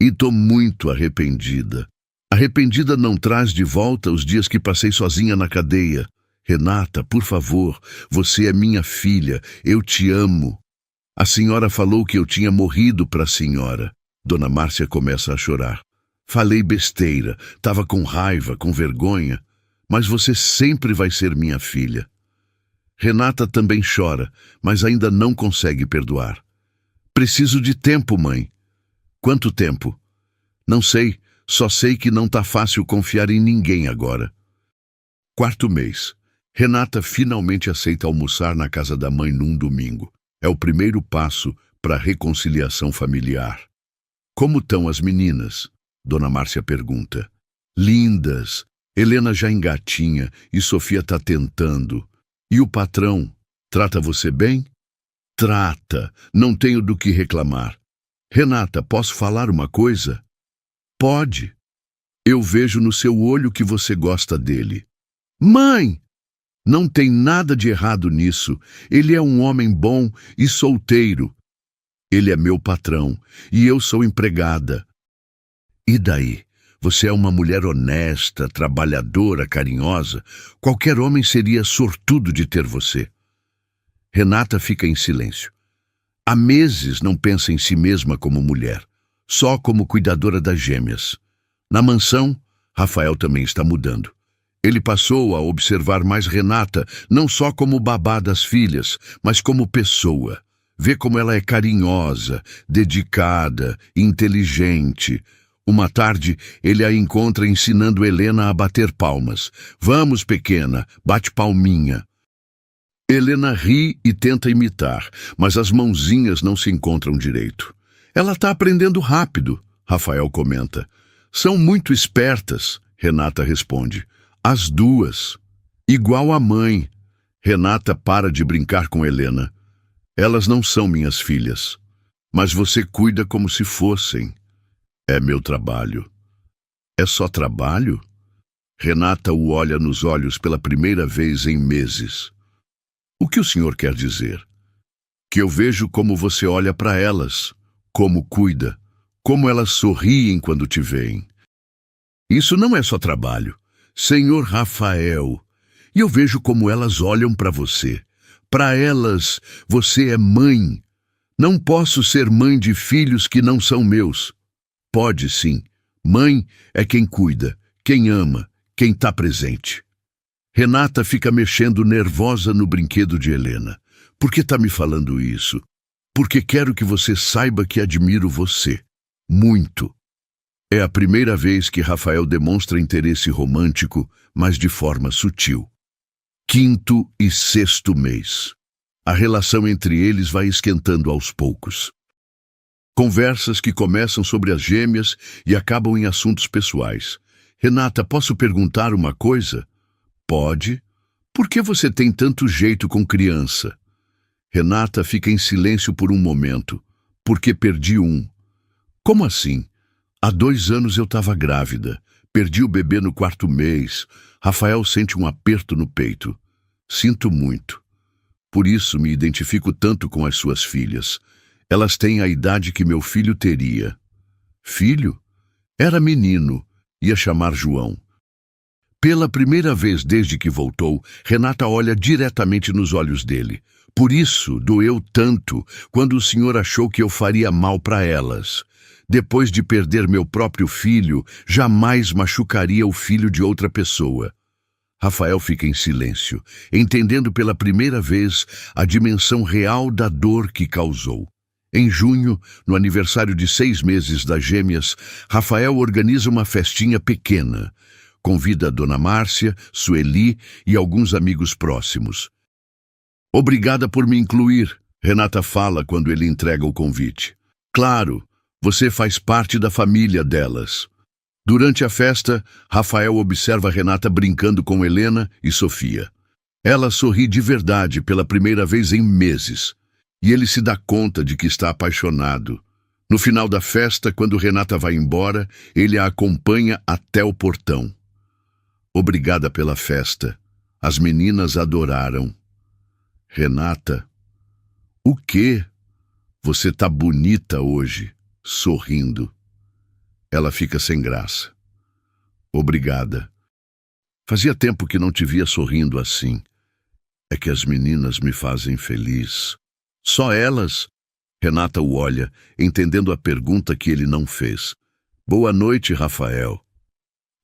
E tô muito arrependida. Arrependida não traz de volta os dias que passei sozinha na cadeia. Renata, por favor, você é minha filha. Eu te amo. A senhora falou que eu tinha morrido para a senhora. Dona Márcia começa a chorar. Falei besteira. Tava com raiva, com vergonha. Mas você sempre vai ser minha filha. Renata também chora, mas ainda não consegue perdoar. Preciso de tempo, mãe. Quanto tempo? Não sei, só sei que não tá fácil confiar em ninguém agora. Quarto mês. Renata finalmente aceita almoçar na casa da mãe num domingo. É o primeiro passo para a reconciliação familiar. Como estão as meninas? Dona Márcia pergunta. Lindas. Helena já engatinha e Sofia tá tentando. E o patrão, trata você bem? Trata, não tenho do que reclamar. Renata, posso falar uma coisa? Pode. Eu vejo no seu olho que você gosta dele. Mãe! Não tem nada de errado nisso. Ele é um homem bom e solteiro. Ele é meu patrão e eu sou empregada. E daí? Você é uma mulher honesta, trabalhadora, carinhosa. Qualquer homem seria sortudo de ter você. Renata fica em silêncio. Há meses não pensa em si mesma como mulher, só como cuidadora das gêmeas. Na mansão, Rafael também está mudando. Ele passou a observar mais Renata, não só como babá das filhas, mas como pessoa. Vê como ela é carinhosa, dedicada, inteligente. Uma tarde, ele a encontra ensinando Helena a bater palmas. Vamos, pequena, bate palminha. Helena ri e tenta imitar, mas as mãozinhas não se encontram direito. Ela está aprendendo rápido. Rafael comenta. São muito espertas, Renata responde. As duas. Igual a mãe. Renata para de brincar com Helena. Elas não são minhas filhas, mas você cuida como se fossem. É meu trabalho. É só trabalho? Renata o olha nos olhos pela primeira vez em meses. O que o senhor quer dizer? Que eu vejo como você olha para elas, como cuida, como elas sorriem quando te veem. Isso não é só trabalho, senhor Rafael. E eu vejo como elas olham para você. Para elas, você é mãe. Não posso ser mãe de filhos que não são meus. Pode sim. Mãe é quem cuida, quem ama, quem está presente. Renata fica mexendo nervosa no brinquedo de Helena. Por que está me falando isso? Porque quero que você saiba que admiro você. Muito. É a primeira vez que Rafael demonstra interesse romântico, mas de forma sutil. 5º e 6º mês. A relação entre eles vai esquentando aos poucos. Conversas que começam sobre as gêmeas e acabam em assuntos pessoais. Renata, posso perguntar uma coisa? Pode. Por que você tem tanto jeito com criança? Renata fica em silêncio por um momento. Porque perdi um. Como assim? Há 2 anos eu estava grávida. Perdi o bebê no 4º mês. Rafael sente um aperto no peito. Sinto muito. Por isso me identifico tanto com as suas filhas. Elas têm a idade que meu filho teria. Filho? Era menino. Ia chamar João. Pela primeira vez desde que voltou, Renata olha diretamente nos olhos dele. Por isso doeu tanto quando o senhor achou que eu faria mal para elas. Depois de perder meu próprio filho, jamais machucaria o filho de outra pessoa. Rafael fica em silêncio, entendendo pela primeira vez a dimensão real da dor que causou. Em junho, no aniversário de 6 meses das gêmeas, Rafael organiza uma festinha pequena. Convida a Dona Márcia, Sueli e alguns amigos próximos. Obrigada por me incluir, Renata fala quando ele entrega o convite. Claro, você faz parte da família delas. Durante a festa, Rafael observa Renata brincando com Helena e Sofia. Ela sorri de verdade pela primeira vez em meses, e ele se dá conta de que está apaixonado. No final da festa, quando Renata vai embora, ele a acompanha até o portão. Obrigada pela festa. As meninas adoraram. Renata, o quê? Você tá bonita hoje, sorrindo. Ela fica sem graça. Obrigada. Fazia tempo que não te via sorrindo assim. É que as meninas me fazem feliz. Só elas? Renata o olha, entendendo a pergunta que ele não fez. Boa noite, Rafael.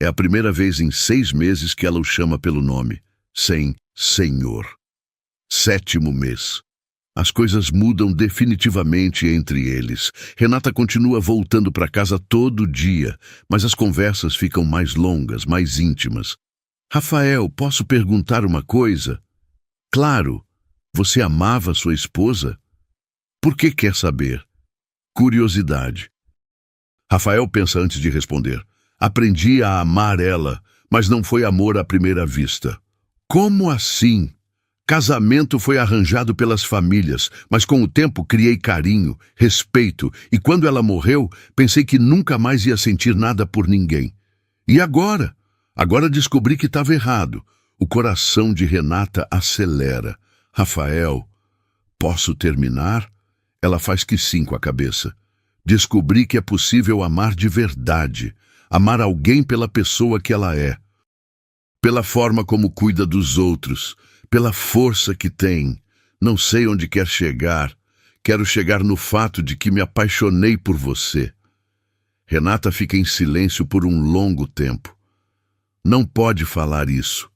É a primeira vez em 6 meses que ela o chama pelo nome, sem senhor. 7º mês. As coisas mudam definitivamente entre eles. Renata continua voltando para casa todo dia, mas as conversas ficam mais longas, mais íntimas. Rafael, posso perguntar uma coisa? Claro. Você amava sua esposa? Por que quer saber? Curiosidade. Rafael pensa antes de responder. Aprendi a amar ela, mas não foi amor à primeira vista. Como assim? Casamento foi arranjado pelas famílias, mas com o tempo criei carinho, respeito, e quando ela morreu, pensei que nunca mais ia sentir nada por ninguém. E agora? Agora descobri que estava errado. O coração de Renata acelera. Rafael, posso terminar? Ela faz que sim com a cabeça. Descobri que é possível amar de verdade, amar alguém pela pessoa que ela é, pela forma como cuida dos outros, pela força que tem. Não sei onde quer chegar. Quero chegar no fato de que me apaixonei por você. Renata fica em silêncio por um longo tempo. Não pode falar isso.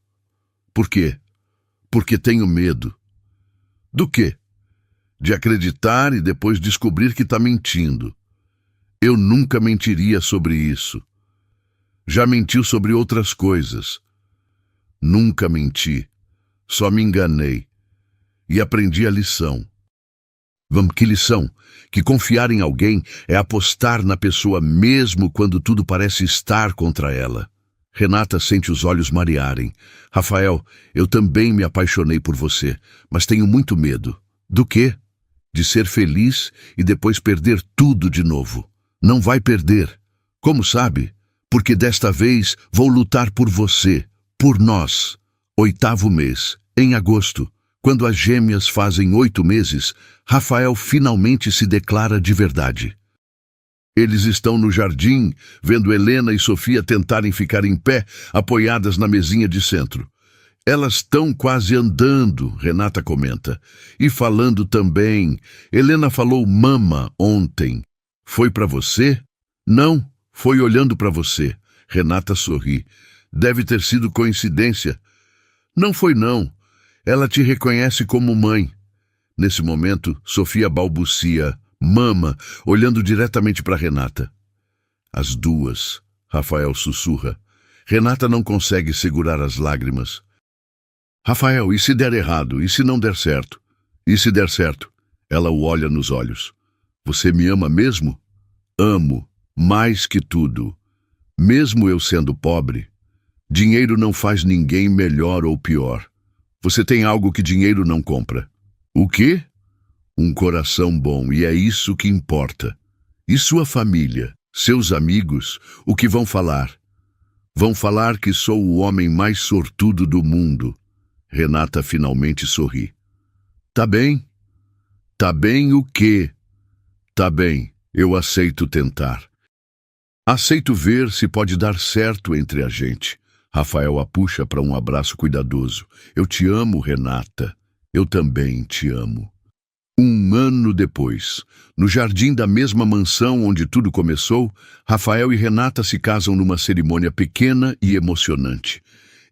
Por quê? Porque tenho medo. Do quê? De acreditar e depois descobrir que está mentindo. Eu nunca mentiria sobre isso. Já mentiu sobre outras coisas. Nunca menti. Só me enganei. E aprendi a lição. Que lição! Que confiar em alguém é apostar na pessoa mesmo quando tudo parece estar contra ela. Renata sente os olhos marearem. Rafael, eu também me apaixonei por você, mas tenho muito medo. Do quê? De ser feliz e depois perder tudo de novo. Não vai perder. Como sabe? Porque desta vez vou lutar por você, por nós. 8º mês, em agosto, quando as gêmeas fazem 8 meses, Rafael finalmente se declara de verdade. Eles estão no jardim, vendo Helena e Sofia tentarem ficar em pé, apoiadas na mesinha de centro. Elas estão quase andando, Renata comenta. E falando também. Helena falou mama ontem. Foi para você? Não, foi olhando para você. Renata sorri. Deve ter sido coincidência. Não foi não. Ela te reconhece como mãe. Nesse momento, Sofia balbucia. Mama, olhando diretamente para Renata. As duas, Rafael sussurra. Renata não consegue segurar as lágrimas. Rafael, e se der errado? E se não der certo? E se der certo? Ela o olha nos olhos. Você me ama mesmo? Amo, mais que tudo. Mesmo eu sendo pobre, dinheiro não faz ninguém melhor ou pior. Você tem algo que dinheiro não compra. O quê? Um coração bom, e é isso que importa. E sua família, seus amigos, o que vão falar? Vão falar que sou o homem mais sortudo do mundo. Renata finalmente sorri. Tá bem? Tá bem o quê? Tá bem, eu aceito tentar. Aceito ver se pode dar certo entre a gente. Rafael a puxa para um abraço cuidadoso. Eu te amo, Renata. Eu também te amo. 1 ano depois, no jardim da mesma mansão onde tudo começou, Rafael e Renata se casam numa cerimônia pequena e emocionante.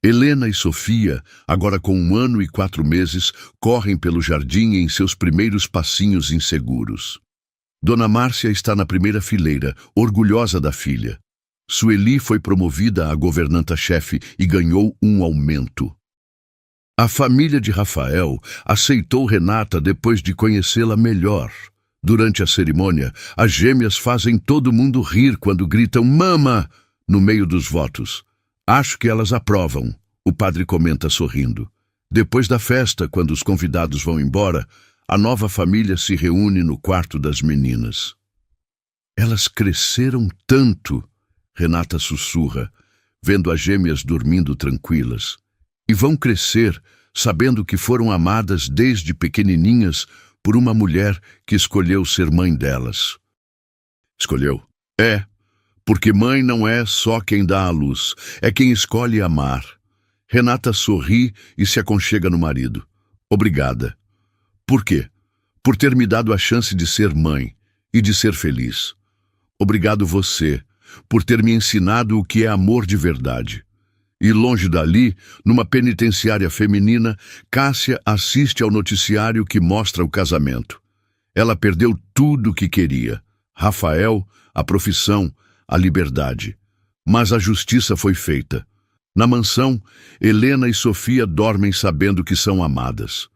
Helena e Sofia, agora com 1 ano e 4 meses, correm pelo jardim em seus primeiros passinhos inseguros. Dona Márcia está na primeira fileira, orgulhosa da filha. Sueli foi promovida a governanta-chefe e ganhou um aumento. A família de Rafael aceitou Renata depois de conhecê-la melhor. Durante a cerimônia, as gêmeas fazem todo mundo rir quando gritam "Mama!" no meio dos votos. Acho que elas aprovam, o padre comenta sorrindo. Depois da festa, quando os convidados vão embora, a nova família se reúne no quarto das meninas. Elas cresceram tanto, Renata sussurra, vendo as gêmeas dormindo tranquilas. E vão crescer sabendo que foram amadas desde pequenininhas por uma mulher que escolheu ser mãe delas. Escolheu? É, porque mãe não é só quem dá à luz, é quem escolhe amar. Renata sorri e se aconchega no marido. Obrigada. Por quê? Por ter me dado a chance de ser mãe e de ser feliz. Obrigado você, por ter me ensinado o que é amor de verdade. E longe dali, numa penitenciária feminina, Cássia assiste ao noticiário que mostra o casamento. Ela perdeu tudo o que queria. Rafael, a profissão, a liberdade. Mas a justiça foi feita. Na mansão, Helena e Sofia dormem sabendo que são amadas.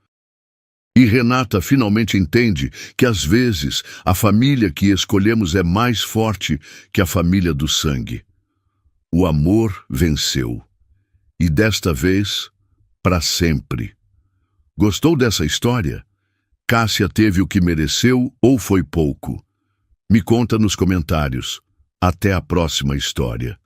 E Renata finalmente entende que às vezes a família que escolhemos é mais forte que a família do sangue. O amor venceu. E desta vez, para sempre. Gostou dessa história? Cássia teve o que mereceu ou foi pouco? Me conta nos comentários. Até a próxima história.